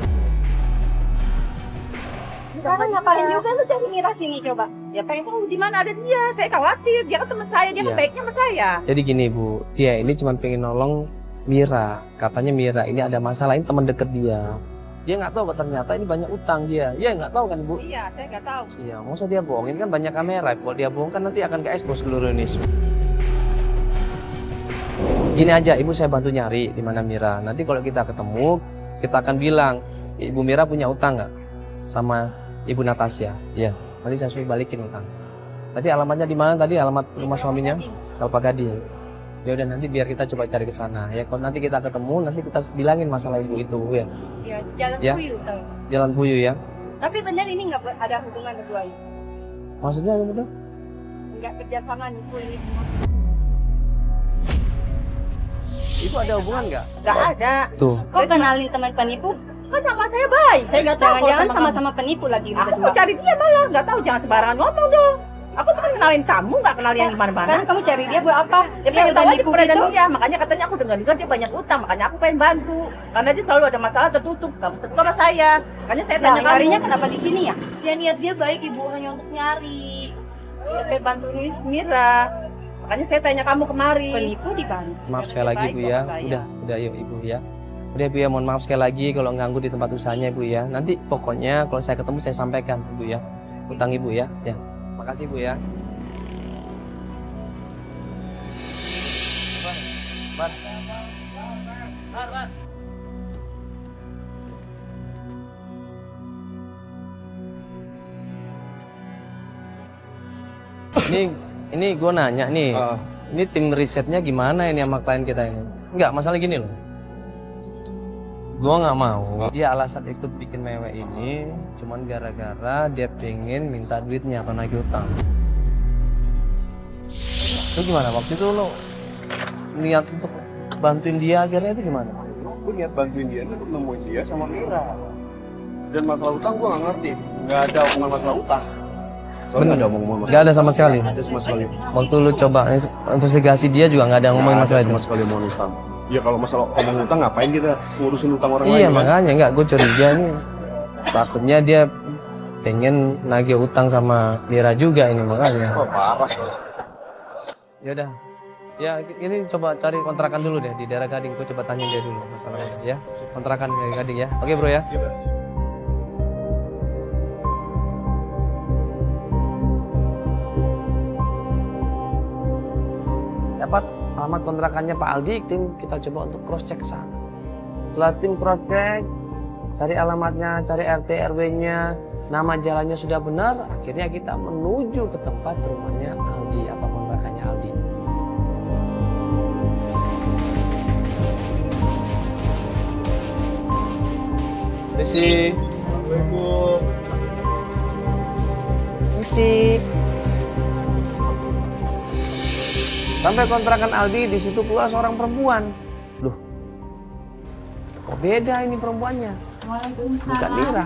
Sekarang ngapain juga lu cari Mira sini coba? Ya pengen tahu di mana ada dia. Saya khawatir. Dia kan teman saya. Dia kan baiknya sama saya. Jadi gini Bu, dia ini cuma pengen nolong Mira. Katanya Mira ini ada masalah, ini teman deket dia. Dia nggak tahu kok ternyata ini banyak utang dia. Iya nggak tahu kan Ibu? Iya, saya nggak tahu. Iya, masa dia bohong? Ini kan banyak kamera. Kalau dia bohong kan nanti akan ke-expose seluruh Indonesia. Gini aja, Ibu saya bantu nyari di mana Mira. Nanti kalau kita ketemu, kita akan bilang, Ibu Mira punya utang nggak sama Ibu Natasha? Iya, nanti saya suruh balikin utang. Tadi alamatnya di mana tadi? Alamat rumah suaminya? Kelapa Gading. Ya udah nanti biar kita coba cari ke sana. Ya kalau nanti kita ketemu, nanti kita bilangin masalah Ibu itu ya. Ya, Jalan Ya. Kuyu tau. Jalan Buyu ya. Tapi bener ini nggak ada hubungan kedua ini. Maksudnya apa betul? Nggak kerjasama nipu ini semua. Ibu ada hubungan nggak? Nggak ada. Tuh. Kok kenalin teman penipu? Kan sama saya baik, saya nggak tahu. Jangan-jangan sama-sama penipu lagi Aku berdua. mau cari dia malah, nggak tahu, jangan sembarangan ngomong dong. Aku cuma kenalin kamu, nggak kenal yang gimana-mana. Sekarang kamu cari dia buat apa? Dia pengen udah tahu aja nipu keberadaan gitu? dia, makanya katanya aku dengar dia banyak utang, makanya aku pengen bantu. Karena dia selalu ada masalah tertutup, nggak bisa sama saya. Makanya saya tanya kamu. Nyarinya kenapa di sini ya? Ya niat dia baik ibu, hanya untuk nyari. Saya pengen bantu Mira. Makanya saya tanya kamu kemari. Penipu dibantu. Maaf sekali lagi Bu ya. Udah yuk Ibu ya. Udah Bu ya, mohon maaf sekali lagi kalau ganggu di tempat usahanya Bu ya. Nanti pokoknya kalau saya ketemu saya sampaikan Bu ya. Utang Ibu ya. Ya. Makasih Bu ya. Ini gue nanya nih, ini tim risetnya gimana ini sama klien kita ini? Enggak, masalah gini loh. Gue nggak mau. Dia alasan ikut bikin mewek ini, cuman gara-gara dia pengen minta duitnya atau nagih utang. Itu gimana? Waktu itu lo niat untuk bantuin dia akhirnya itu gimana? Gue niat bantuin dia untuk nemuin dia sama Mira. Dan masalah utang gue nggak ngerti. Nggak ada hubungan masalah utang. Soalnya nggak ada ngomong masalah. Nggak ada sama sekali. Ada sama sekali. Waktu lu coba investigasi dia juga nggak ada ngomongin masalah itu. Sama sekali mau utang. Ya kalau masalah ngomong utang ngapain kita ngurusin utang orang lain? Iya kan? makanya nggak, gue curiga nih. Takutnya dia pengen nagih utang sama Mira juga ini makanya. Oh parah. Ya udah. Ya ini coba cari kontrakan dulu deh di daerah Gading. Gue coba tanya dia dulu masalahnya ya. Kontrakan di Gading ya. Oke bro ya. Dapat alamat kontrakannya Pak Aldi, tim kita coba untuk cross check ke sana. Setelah tim cross check, cari alamatnya, cari RT RW-nya, nama jalannya sudah benar, akhirnya kita menuju ke tempat rumahnya Aldi atau kontrakannya Aldi. Desi. Assalamualaikum. Misi. Sampai kontrakan Aldi, di situ keluar seorang perempuan. Loh, kok beda ini perempuannya? Waalaikumsalam. Bukan Mira.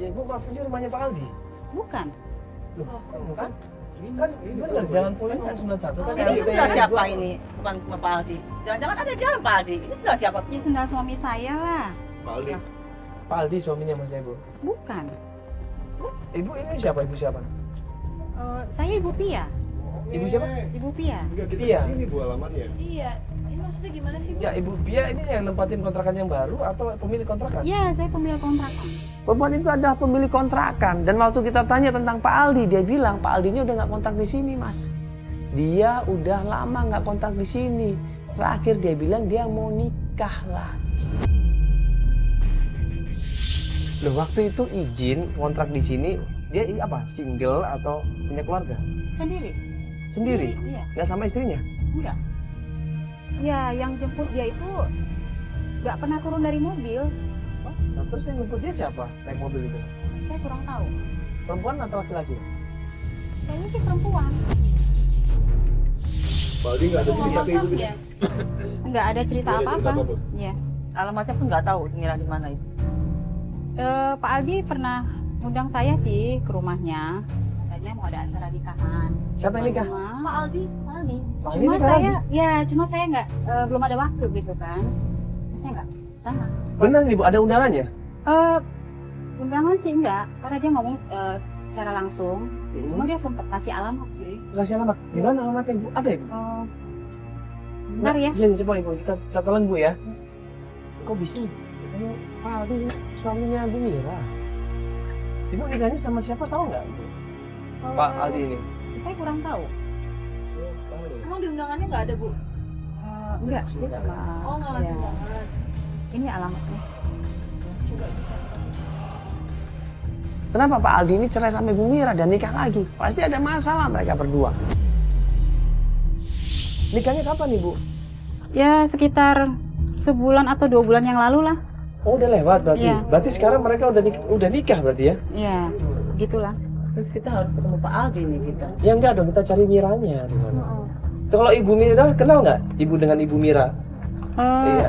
Ya ibu, maaf ini rumahnya Pak Aldi. Bukan. Loh, kok bukan? Kan bener, Jalan Polim 91 kan. Ini sudah siapa ini? Bukan Pak Aldi. Jangan-jangan ada di dalam Pak Aldi. Ini sudah siapa? Ya sendal suami saya lah. Pak Aldi. Pak Aldi suaminya maksudnya ibu. Bukan. Ibu ini siapa? Ibu siapa? Saya Ibu Pia. Ibu siapa? Ibu Pia. Enggak kita Iya. kesini bu alamatnya. Iya, ini maksudnya gimana sih? Ya Ibu Pia ini yang nempatin kontrakan yang baru atau pemilik kontrakan? Ya, saya pemilik kontrakan. Perempuan itu adalah pemilik kontrakan. Dan waktu kita tanya tentang Pak Aldi, dia bilang Pak Aldinya udah nggak kontrak di sini, Mas. Dia udah lama nggak kontrak di sini. Terakhir dia bilang dia mau nikah lagi. Loh, waktu itu izin kontrak di sini, dia apa? Single atau punya keluarga? Sendiri. Sendiri? Iya. Nggak sama istrinya? Enggak. Ya, yang jemput dia itu nggak pernah turun dari mobil. Nah, terus yang jemput dia siapa naik mobil itu? Saya kurang tahu. Perempuan atau laki-laki? Kayaknya sih perempuan. Pak Aldi nggak ada cerita kayak gitu. Nggak ada cerita Nggak ada cerita apa-apa. apapun. Ya. Alamatnya pun nggak tahu Mira di mana itu. Pak Aldi pernah undang saya sih ke rumahnya. Katanya mau ada acara nikahan. Siapa yang nikah? Pak Aldi, Pak Aldi. Pak Aldi Cuma nikah saya, lagi? ya cuma saya nggak belum ada waktu gitu kan. Saya nggak sana. Bener nih Bu, ada undangannya? Undangan sih enggak, karena dia ngomong secara langsung. Cuma dia sempat kasih alamat sih. Kasih alamat. Di mana alamatnya Bu? Ada ya Bu? Bentar ya. Sini coba Ibu, kita tolong Bu ya. Kok bisa? Pak Aldi suaminya Bu Mira. Ibu nikahnya sama siapa tahu nggak? Pak Aldi ini. Saya kurang tahu. Emang di undangannya nggak ada, Bu? Enggak, dia cuma. Oh, nggak ngasih ya. undangan. Ini alamatnya. Kenapa Pak Aldi ini cerai sama Ibu Mira dan nikah lagi? Pasti ada masalah mereka berdua. Nikahnya kapan Ibu? Ya sekitar sebulan atau 2 bulan yang lalu lah. Oh udah lewat berarti? Iya. Berarti sekarang mereka udah nikah berarti ya? Iya, gitulah. Terus kita harus ketemu Pak Aldi nih kita. Ya enggak dong, kita cari Miranya. Kalau Ibu Mira, kenal nggak Ibu dengan Ibu Mira? Iya,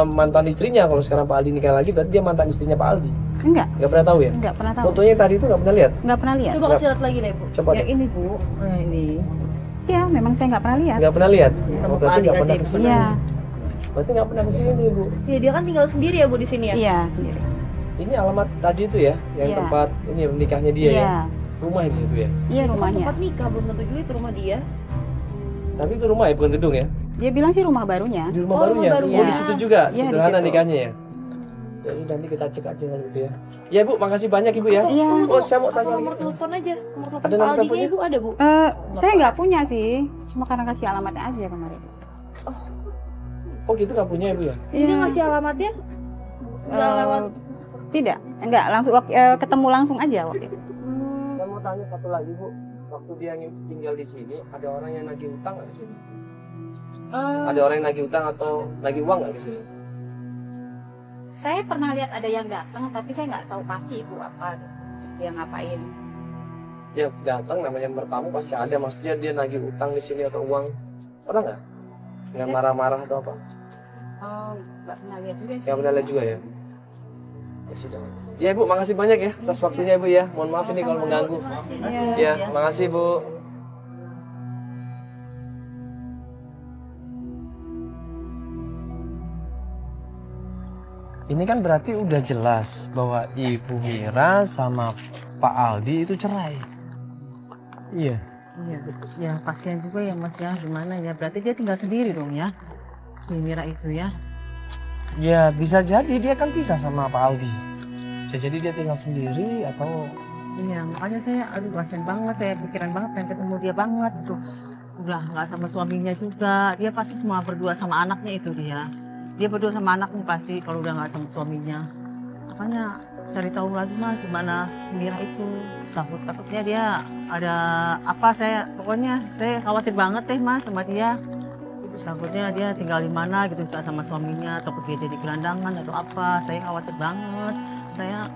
mantan istrinya. Kalau sekarang Pak Aldi nikah lagi, berarti dia mantan istrinya Pak Aldi. Enggak. Nggak pernah tahu ya? Enggak pernah tahu. Fotonya tadi itu nggak pernah lihat? Nggak pernah lihat. Coba kasih lihat lagi deh, Bu. Coba Ya deh. ini Bu, ini. Ya memang saya nggak pernah lihat. Nggak pernah lihat? Sama Oh, Pak berarti Aldi nggak aja pernah Ibu. kesini. Iya. Berarti nggak pernah kesini Bu. Iya, dia kan tinggal sendiri ya, Bu, di sini ya? Iya sendiri. Ini alamat tadi itu ya, yang Iya. tempat ini nikahnya dia ya? Iya. Rumah ini Bu ya? Iya Itu kan rumahnya. tempat nikah, belum tentu juga itu rumah dia. Tapi itu rumah ya, bukan gedung ya? Dia bilang sih rumah barunya. Di rumah Oh, rumah barunya? barunya. Oh di situ juga? Iya, di Sederhana situ. nikahnya ya? Jadi nanti kita cek aja kalau gitu ya. Ya Bu, makasih banyak Ibu ya. Iya. Oh saya mau tanya Nomor lagi. telepon aja. Nomor telepon Ada Pak nomor Aldinya teleponnya? Ibu ada, Bu? Saya nggak punya sih, cuma karena kasih alamatnya aja kemarin. Oh gitu nggak punya Ibu ya? Dia ngasih alamatnya? Nggak lewat. Tidak, enggak langsung ketemu langsung aja waktu itu. Saya mau tanya satu lagi Bu. Waktu dia tinggal di sini, ada orang yang nagih utang nggak di sini? Ada orang yang nagih utang atau nagih uang nggak di sini? Saya pernah lihat ada yang datang, tapi saya nggak tahu pasti itu apa, dia ngapain. Ya datang namanya bertamu pasti ada. Maksudnya dia nagih utang di sini atau uang? Pernah nggak? Dengan marah-marah atau apa? Oh, nggak pernah lihat juga sih. Nggak pernah lihat juga ya? Ya sudah. Ya Ibu, makasih banyak ya atas waktunya Ibu ya. Mohon maaf ini kalau mengganggu. Ya, makasih Bu. Ini kan berarti udah jelas bahwa Ibu Mira sama Pak Aldi itu cerai. Iya. Iya, ya kasihan juga ya Mas ya, gimana ya? Berarti dia tinggal sendiri dong ya, si Mira itu ya. Ya bisa jadi dia kan pisah sama Pak Aldi. Bisa jadi dia tinggal sendiri atau Iya, makanya saya, aduh kasihan banget, saya pikiran banget pengen ketemu dia banget tuh. Udah nggak sama suaminya juga, dia pasti semua berdua sama anaknya itu dia. Dia berdua sama anaknya pasti kalau udah nggak sama suaminya. Makanya cari tahu lagi Mas gimana Mira itu. Takutnya dia ada apa, pokoknya saya khawatir banget deh Mas sama dia. Takutnya dia tinggal di mana gitu, nggak sama suaminya, takut dia jadi gelandangan atau apa. Saya khawatir banget. Saya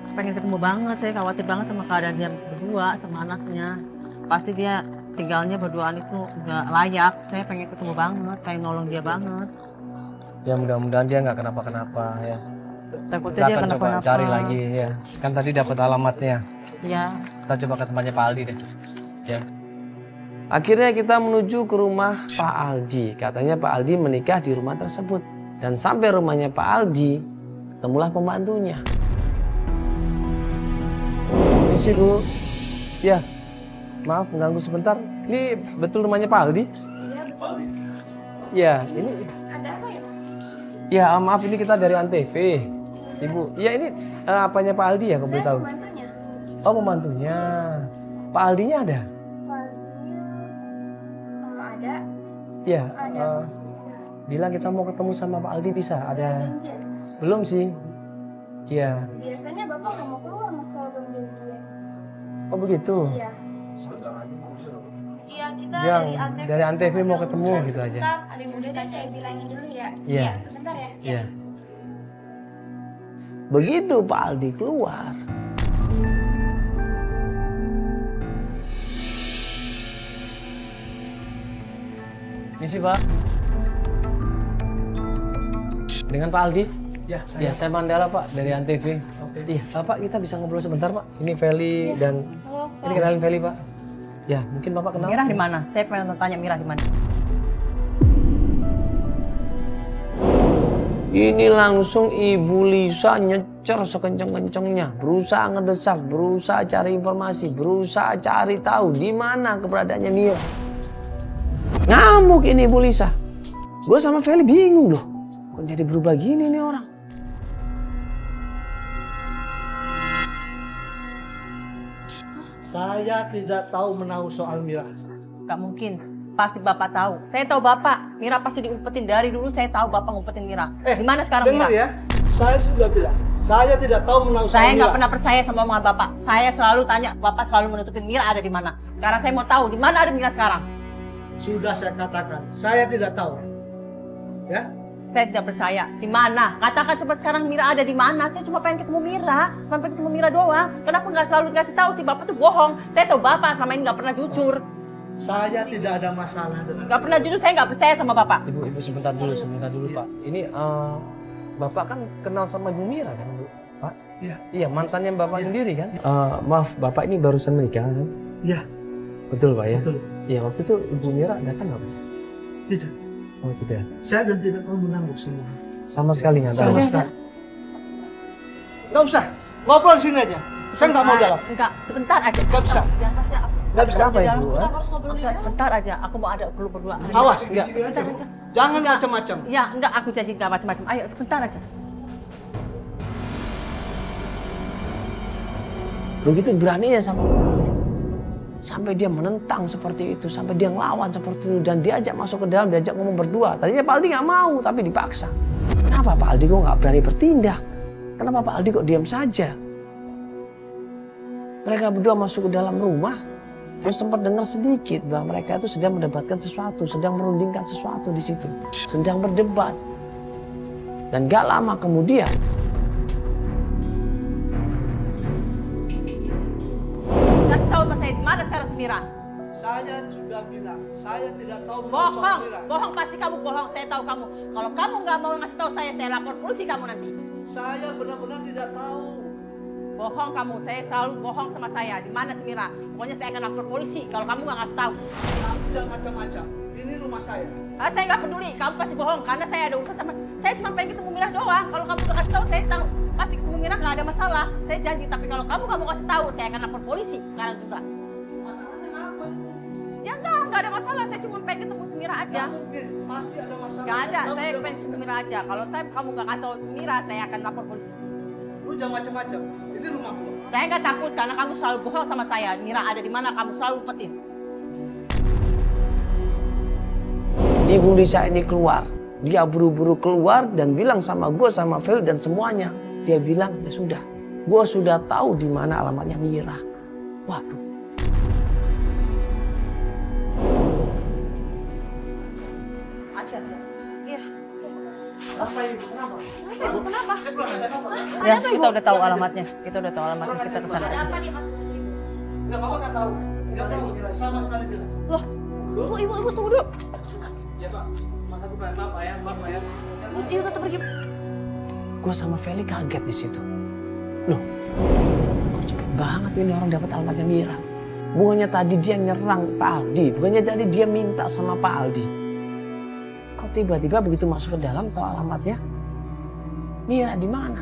pengen ketemu banget, saya khawatir banget sama keadaan dia berdua sama anaknya. Pasti dia tinggalnya berduaan itu nggak layak. Saya pengen ketemu banget, pengen nolong dia banget. ya mudah-mudahan dia nggak kenapa-kenapa ya. Takutnya Kita dia akan coba kenapa-napa. cari lagi ya. Kan tadi dapat alamatnya. Iya. Kita coba ke tempatnya Pak Aldi deh. Ya. Akhirnya kita menuju ke rumah Pak Aldi. Katanya Pak Aldi menikah di rumah tersebut. Dan sampai rumahnya Pak Aldi, ketemulah pembantunya. Misi Bu. Ya, maaf mengganggu sebentar. Ini betul rumahnya Pak Aldi? Iya, betul. Ya, ini. Ada apa ya, Mas? Ya, maaf ini kita dari Antv. Ibu, ya ini apanya Pak Aldi ya kalau boleh tahu? Pembantunya. Oh, pembantunya. Pak Aldinya ada? Kalau ada, Ya, bilang kita mau ketemu sama Pak Aldi bisa? Ada? janjian. Belum sih. Iya. Biasanya Bapak nggak mau keluar, Mas, kalau belum janjian. Oh begitu. Iya. Iya, kita Yang dari Antv. dari Antv mau Ada ketemu urusan gitu aja. sebentar, ada yang udah Udah tanya. saya bilangin dulu ya. Iya. Ya, sebentar ya. Iya. Begitu Pak Aldi keluar. Misi Pak. Dengan Pak Aldi? Ya, Ya, saya Mandala Pak dari Antv. Iya, Bapak kita bisa ngobrol sebentar Pak. Ini Feli dan ini kenalin Feli Pak. Ya, mungkin Bapak kenal. Mira di mana? Saya pengen tanya Mira di mana. Ini langsung Ibu Lisa nyecer sekenceng-kencengnya, berusaha ngedesak, berusaha cari informasi, berusaha cari tahu di mana keberadaannya Mira. Ngamuk ini Ibu Lisa. Gue sama Feli bingung loh, kok jadi berubah gini nih orang. Saya tidak tahu menahu soal Mira. Gak mungkin. Pasti Bapak tahu. Saya tahu Bapak. Mira pasti diumpetin dari dulu. Saya tahu Bapak ngumpetin Mira. Di mana sekarang Dengar Mira? ya, saya sudah bilang, saya tidak tahu menahu soal Saya Mira. nggak pernah percaya sama omongan Bapak. Saya selalu tanya, Bapak selalu menutupin Mira ada di mana. Sekarang saya mau tahu di mana ada Mira sekarang. Sudah saya katakan, saya tidak tahu. Ya, Saya tidak percaya. Di mana? Katakan cepat sekarang Mira ada di mana. Saya cuma pengen ketemu Mira. Cuma pengen ketemu Mira doang. Kenapa nggak selalu dikasih tahu sih Bapak tuh bohong. Saya tahu Bapak selama ini nggak pernah jujur. Saya tidak ada masalah dengan. Nggak pernah, jujur saya nggak percaya sama Bapak. Ibu sebentar dulu Pak. Ini Bapak kan kenal sama Ibu Mira kan Bu? Pak? Iya. Iya, mantannya Bapak sendiri kan? Maaf, Bapak ini barusan menikah kan? Iya. Betul Pak ya? Betul. Iya, waktu itu Ibu Mira datang nggak Pak? Tidak. Oh tidak. Saya dan tidak tahu menanggung semua. Sama sekali nggak tahu? Sama sekali. Nggak usah. Ngobrol di sini aja. Saya nggak mau jawab. Enggak, sebentar aja. Nggak bisa. Nggak bisa. Apa Ibu? Enggak, sebentar aja. Aku mau ada perlu berdua. Awas. Enggak. Sebentar aja. Jangan macam-macam. Ya, enggak, aku janji enggak macam-macam. Ayo, sebentar aja. Begitu beraninya sama Aldi. Sampai dia menentang seperti itu, sampai dia ngelawan seperti itu, dan diajak masuk ke dalam, diajak ngomong berdua. Tadinya Pak Aldi nggak mau, tapi dipaksa. Kenapa Pak Aldi kok nggak berani bertindak? Kenapa Pak Aldi kok diam saja? Mereka berdua masuk ke dalam rumah, terus sempat dengar sedikit bahwa mereka itu sedang mendebatkan sesuatu, sedang merundingkan sesuatu di situ, sedang berdebat. Dan gak lama kemudian, Kasih tahu sama saya di mana sekarang Semira? Saya sudah bilang, saya tidak tahu Bohong, bohong pasti kamu bohong. Saya tahu kamu. Kalau kamu nggak mau ngasih tahu saya lapor polisi kamu nanti. Saya benar-benar tidak tahu. Bohong kamu, saya selalu bohong sama saya. Di mana Semira? Pokoknya saya akan lapor polisi kalau kamu nggak ngasih tahu. Kamu jangan macam-macam. Ini rumah saya. Saya nggak peduli, kamu pasti bohong karena saya ada urusan sama. Saya cuma pengen ketemu Mira doang. Kalau kamu udah kasih tahu, saya tahu pasti ketemu Mira nggak ada masalah. Saya janji. Tapi kalau kamu nggak mau kasih tahu, saya akan lapor polisi sekarang juga. Masalahnya apa? Ya nggak ada masalah. Saya cuma pengen ketemu Mira aja. Nggak mungkin, pasti ada masalah. Nggak ada, saya pengen ketemu Mira aja. Kalau kamu nggak kasih tahu Mira, saya akan lapor polisi. Lu jangan macam-macam. Ini rumah gua. Saya nggak takut karena kamu selalu bohong sama saya. Mira ada di mana, kamu selalu umpetin. Ibu Lisa ini keluar. Dia buru-buru keluar dan bilang sama gue, sama Fel dan semuanya. Dia bilang, ya sudah, gue sudah tahu di mana alamatnya Mira. Waduh. Ajar ya. Iya. Apa ini? Kenapa? Ibu kenapa? Ya, kita udah tahu alamatnya. Kita udah tahu alamatnya. Kita kesana. Ada apa nih Mas? Enggak, Bapak nggak tahu. Nggak tahu. Sama sekali tidak. Loh, ibu tunggu dulu. Ya Pak, makasih Pak. Maaf ya, maaf ya. Ibu tetap pergi. Gue sama Feli kaget di situ. Loh, kok cepet banget ini orang dapat alamatnya Mira. Bukannya tadi dia nyerang Pak Aldi, bukannya tadi dia minta sama Pak Aldi. Kok tiba-tiba begitu masuk ke dalam tahu alamatnya Mira di mana?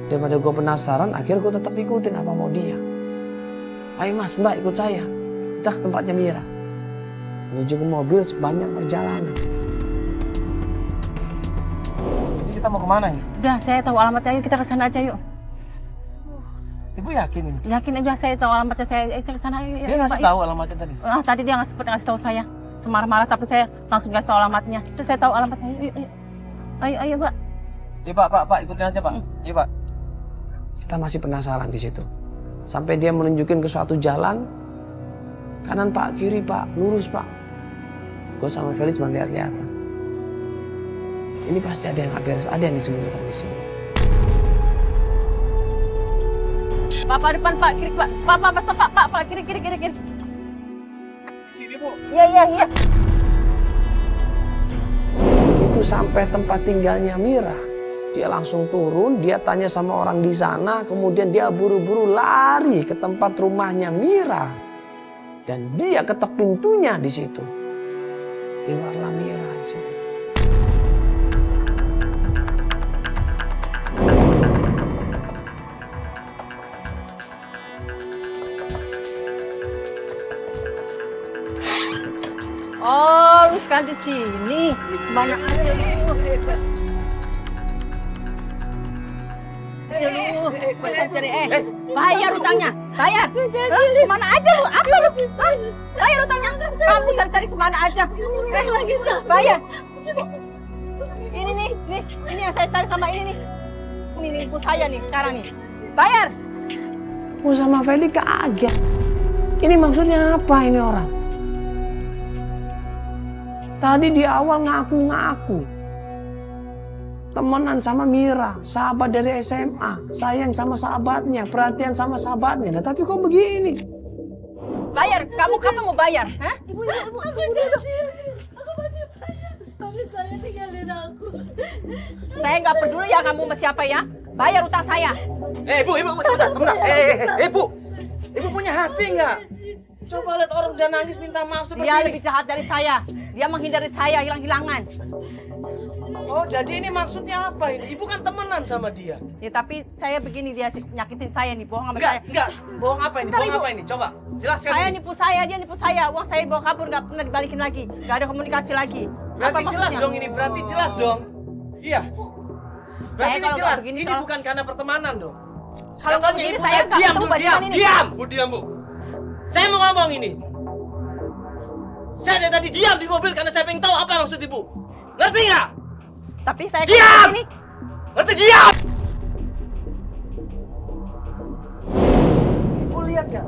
Daripada gue penasaran, akhirnya gue tetap ikutin apa mau dia. Ayo Mas, Mbak ikut saya. Kita ke tempatnya Mira. Menuju ke mobil sepanjang perjalanan. Ini kita mau kemana nih? Udah, saya tahu alamatnya. Yuk kita ke sana aja yuk. Ibu yakin ini? Yakin udah saya tahu alamatnya. Saya ke sana yuk. Dia ngasih tahu alamatnya tadi? Tadi dia ngasih tahu saya. Semarah-marah tapi saya langsung kasih tahu alamatnya. Terus saya tahu alamatnya. Yuk. Ayo, Pak. Iya, Pak, ikutin aja, Pak. Iya, Pak. Kita masih penasaran di situ. Sampai dia menunjukin ke suatu jalan. Kanan Pak, kiri Pak, lurus Pak. Gue sama Feli cuma lihat-lihatan. Ini pasti ada yang nggak beres, ada yang disembunyikan di sini. Pak, depan Pak, kiri Pak. Pak, kiri. Sini Bu. Iya. Begitu sampai tempat tinggalnya Mira, dia langsung turun, dia tanya sama orang di sana, kemudian dia buru-buru lari ke tempat rumahnya Mira. Dan dia ketok pintunya di situ. Keluarlah Mira di situ. Oh, lu sekarang di sini. Mana aja lu? Cari bayar utangnya, bayar. Kemana aja lu? Apa lu? Bayar utangnya. Kamu cari-cari kemana aja? Lagi bayar. Ini nih, ini yang saya cari sama ini nih. Ini nih ibu saya nih sekarang nih. Bayar. Gue sama Feli kaget. Ini maksudnya apa ini orang? Tadi di awal ngaku-ngaku. temenan sama Mira, sahabat dari SMA, sayang sama sahabatnya, perhatian sama sahabatnya. Nah, tapi kok begini? Bayar, kamu kapan mau bayar? Hah? Ibu, aku janji. Aku pasti bayar. Tapi saya tinggalin aku. Saya nggak peduli ya kamu sama siapa ya. Bayar utang saya. Ibu, sebentar. Ibu punya hati nggak? Coba lihat orang udah nangis minta maaf seperti ini. Dia lebih jahat dari saya. Dia menghindari saya hilang-hilangan. Oh, jadi ini maksudnya apa ini? Ibu kan temenan sama dia. Ya tapi saya begini, dia nyakitin saya nih, bohong sama saya. Enggak. Bohong apa ini? Bohong apa ini? Coba jelaskan. Saya nipu saya, dia nipu saya. Uang saya bawa kabur, nggak pernah dibalikin lagi. Nggak ada komunikasi lagi. Berarti jelas dong ini, berarti jelas dong. Iya. Berarti ini jelas. Ini bukan karena pertemanan dong. Kalau nggak begini saya nggak ketemu bajingan ini. Diam, Bu. Saya mau ngomong ini. Saya dari tadi diam di mobil karena saya pengen tahu apa maksud Ibu. Ngerti nggak? Tapi saya diam! Ini. Ngerti, diam! Ibu lihat nggak?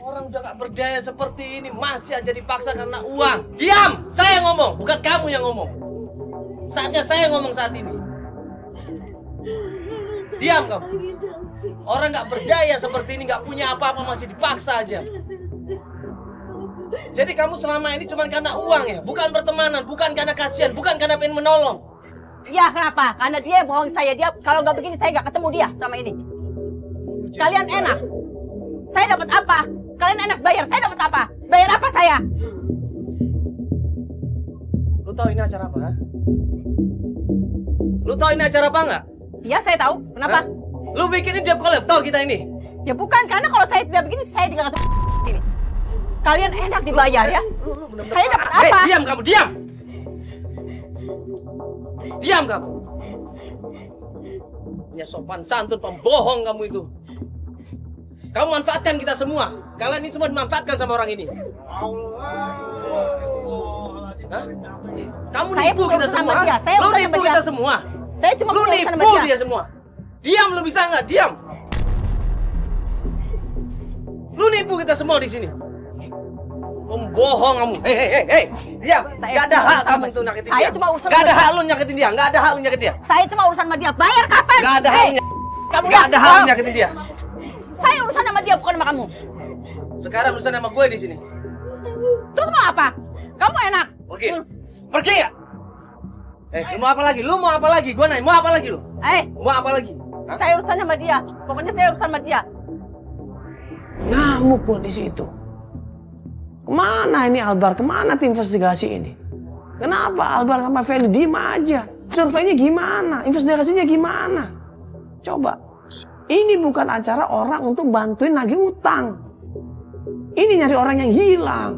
Orang udah gak berdaya seperti ini masih aja dipaksa karena uang. Diam! Saya ngomong, bukan kamu yang ngomong. Saatnya saya ngomong saat ini. Diam kamu. Orang gak berdaya seperti ini, gak punya apa-apa masih dipaksa aja. Jadi kamu selama ini cuma karena uang ya? Bukan pertemanan, bukan karena kasihan, bukan karena pengen menolong. Iya, kenapa? Karena dia yang bohongin saya. Dia kalau nggak begini saya nggak ketemu dia sama ini. Kalian enak. Saya dapat apa? Kalian enak bayar. Saya dapat apa? Bayar apa saya? Lu tahu ini acara apa? Lu tahu ini acara apa nggak? Iya, saya tahu. Kenapa? Lu bikin ini debt collector kita ini? Ya bukan, karena kalau saya tidak begini saya tidak ketemu ini. Kalian enak dibayar ya? Saya dapat apa? Diam kamu, diam! Diam kamu! Punya sopan santun, pembohong kamu itu. Kamu manfaatkan kita semua. Kalian ini semua dimanfaatkan sama orang ini. Hah? Kamu saya nipu kita semua. Lu nipu kita semua. Saya cuma lu nipu dia semua. Diam, lu bisa nggak? Diam. Lu nipu kita semua di sini. Pembohong kamu. Hei. Diam. Gak ada hak kamu untuk nyakitin dia. Saya cuma urusan. Gak ada hak lu nyakitin dia. Gak ada hak lu nyakitin dia. Saya cuma urusan sama dia. Bayar kapan? Gak ada hak. Gak ada hak lu nyakitin dia. Saya urusan sama dia bukan sama kamu. Sekarang urusan sama gue di sini. Terus mau apa? Kamu enak. Pergi. Pergi ya? Lu mau apa lagi? Lu mau apa lagi? Gue nanya, mau apa lagi lu? Mau apa lagi? Hah? Saya urusan sama dia. Pokoknya saya urusan sama dia. Ngamuk kok di situ. Kemana ini Albar? Kemana tim investigasi ini? Kenapa Albar sama Feli diem aja? Surveinya gimana? Investigasinya gimana? Coba. Ini bukan acara orang untuk bantuin nagih utang. Ini nyari orang yang hilang.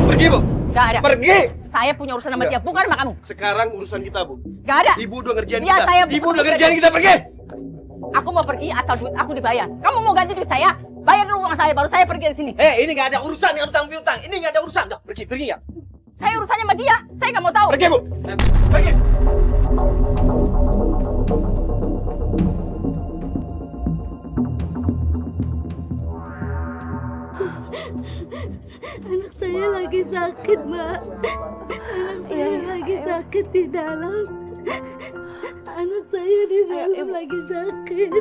Pergi, Bu. Gak ada. Pergi. Saya punya urusan sama dia, bukan sama kamu. Sekarang urusan kita, Bu. Gak ada. Ibu udah ngerjain Ya, kita. saya Ibu udah ngerjain kita, pergi. Aku mau pergi asal duit aku dibayar. Kamu mau ganti duit saya? Bayar dulu uang saya, baru saya pergi dari sini. Ini gak ada urusan yang utang piutang. Ini gak ada urusan. Dah, pergi ya. Saya urusannya sama dia. Saya gak mau tahu. Pergi, Bu. Pergi. Anak saya lagi sakit, Mbak. Anak saya lagi sakit di dalam. Anak saya di dalam lagi sakit.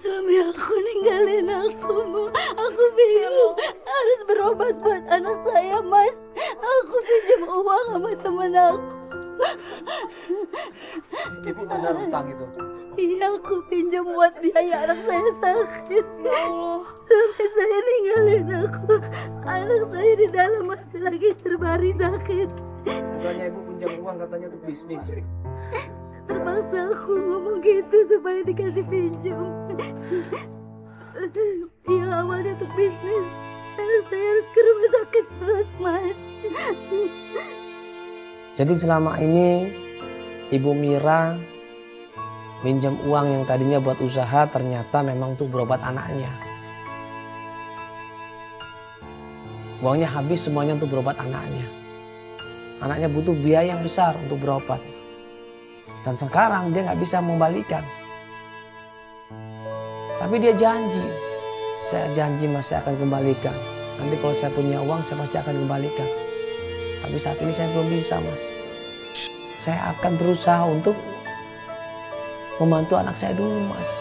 Suami aku ninggalin aku, Bu. Aku bingung. Harus berobat buat anak saya, Mas. Aku pinjam uang sama teman aku. Ibu benar utang itu? Iya, aku pinjam buat biaya anak saya sakit. Ya Allah. Suami saya ninggalin aku. Anak saya di dalam masih lagi terbaring sakit. Bukannya ibu pinjam uang katanya untuk bisnis. Terpaksa aku ngomong gitu supaya dikasih pinjam. Ya awalnya untuk bisnis. Anak saya harus ke rumah sakit terus, Mas. Jadi selama ini Ibu Mira minjam uang yang tadinya buat usaha ternyata memang untuk berobat anaknya. Uangnya habis semuanya untuk berobat anaknya. Anaknya butuh biaya yang besar untuk berobat. Dan sekarang dia nggak bisa membalikan. Tapi dia janji, Saya janji Mas, saya akan kembalikan. Nanti kalau saya punya uang, saya pasti akan kembalikan. Tapi saat ini saya belum bisa, Mas. Saya akan berusaha untuk membantu anak saya dulu, Mas.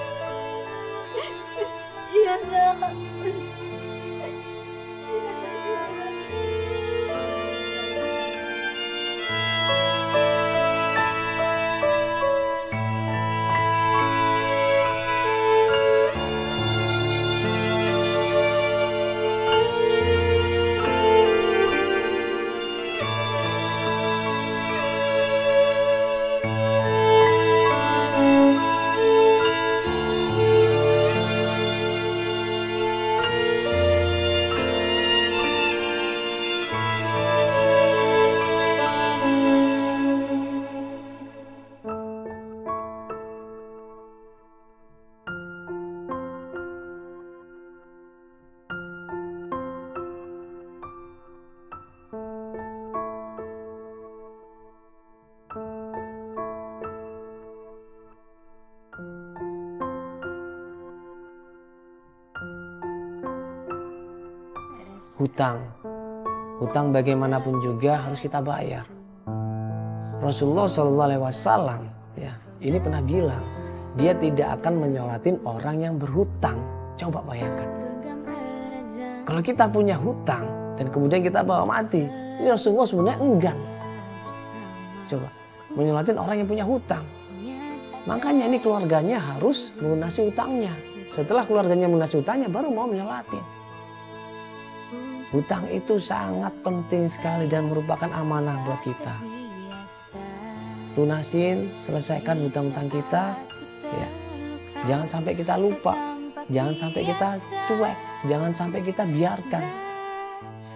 Iya, Nak. Hutang bagaimanapun juga harus kita bayar. Rasulullah SAW ya, ini pernah bilang, dia tidak akan menyolatin orang yang berhutang. Coba bayangkan. Kalau kita punya hutang dan kemudian kita bawa mati, ini Rasulullah sebenarnya enggan. Coba, menyolatin orang yang punya hutang. Makanya ini keluarganya harus melunasi hutangnya. Setelah keluarganya melunasi hutangnya, baru mau menyolatin. Hutang itu sangat penting sekali dan merupakan amanah buat kita. Lunasin, selesaikan hutang-hutang kita. Ya. Jangan sampai kita lupa, jangan sampai kita cuek, jangan sampai kita biarkan.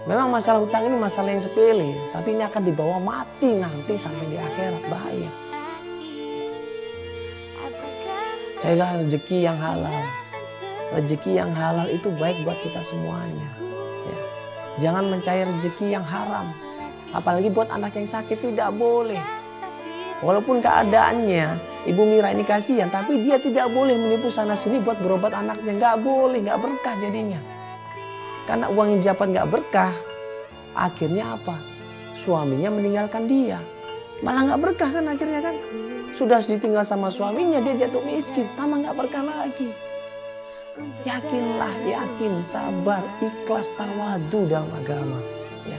Memang masalah hutang ini masalah yang sepele, tapi ini akan dibawa mati nanti sampai di akhirat, bahaya. Carilah rezeki yang halal. Rezeki yang halal itu baik buat kita semuanya. Jangan mencari rezeki yang haram. Apalagi buat anak yang sakit, tidak boleh. Walaupun keadaannya Ibu Mira ini kasihan, tapi dia tidak boleh menipu sana sini buat berobat anaknya. Nggak boleh, nggak berkah jadinya. Karena uang yang didapat nggak berkah, akhirnya apa? Suaminya meninggalkan dia. Malah nggak berkah kan akhirnya kan. Sudah ditinggal sama suaminya, dia jatuh miskin. Tambah nggak berkah lagi. Yakinlah, yakin, sabar, ikhlas, tawadu dalam agama. Ya.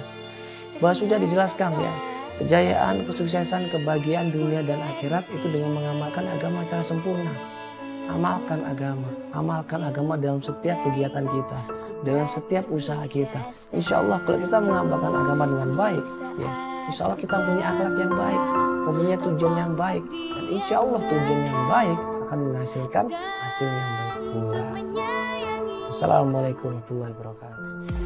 Bahwa sudah dijelaskan ya, kejayaan, kesuksesan, kebahagiaan dunia dan akhirat itu dengan mengamalkan agama secara sempurna. Amalkan agama dalam setiap kegiatan kita, dalam setiap usaha kita. Insya Allah kalau kita mengamalkan agama dengan baik, ya, insya Allah kita punya akhlak yang baik, mempunyai tujuan yang baik, dan insya Allah tujuan yang baik akan menghasilkan hasil yang baik pula. Assalamualaikum warahmatullahi wabarakatuh.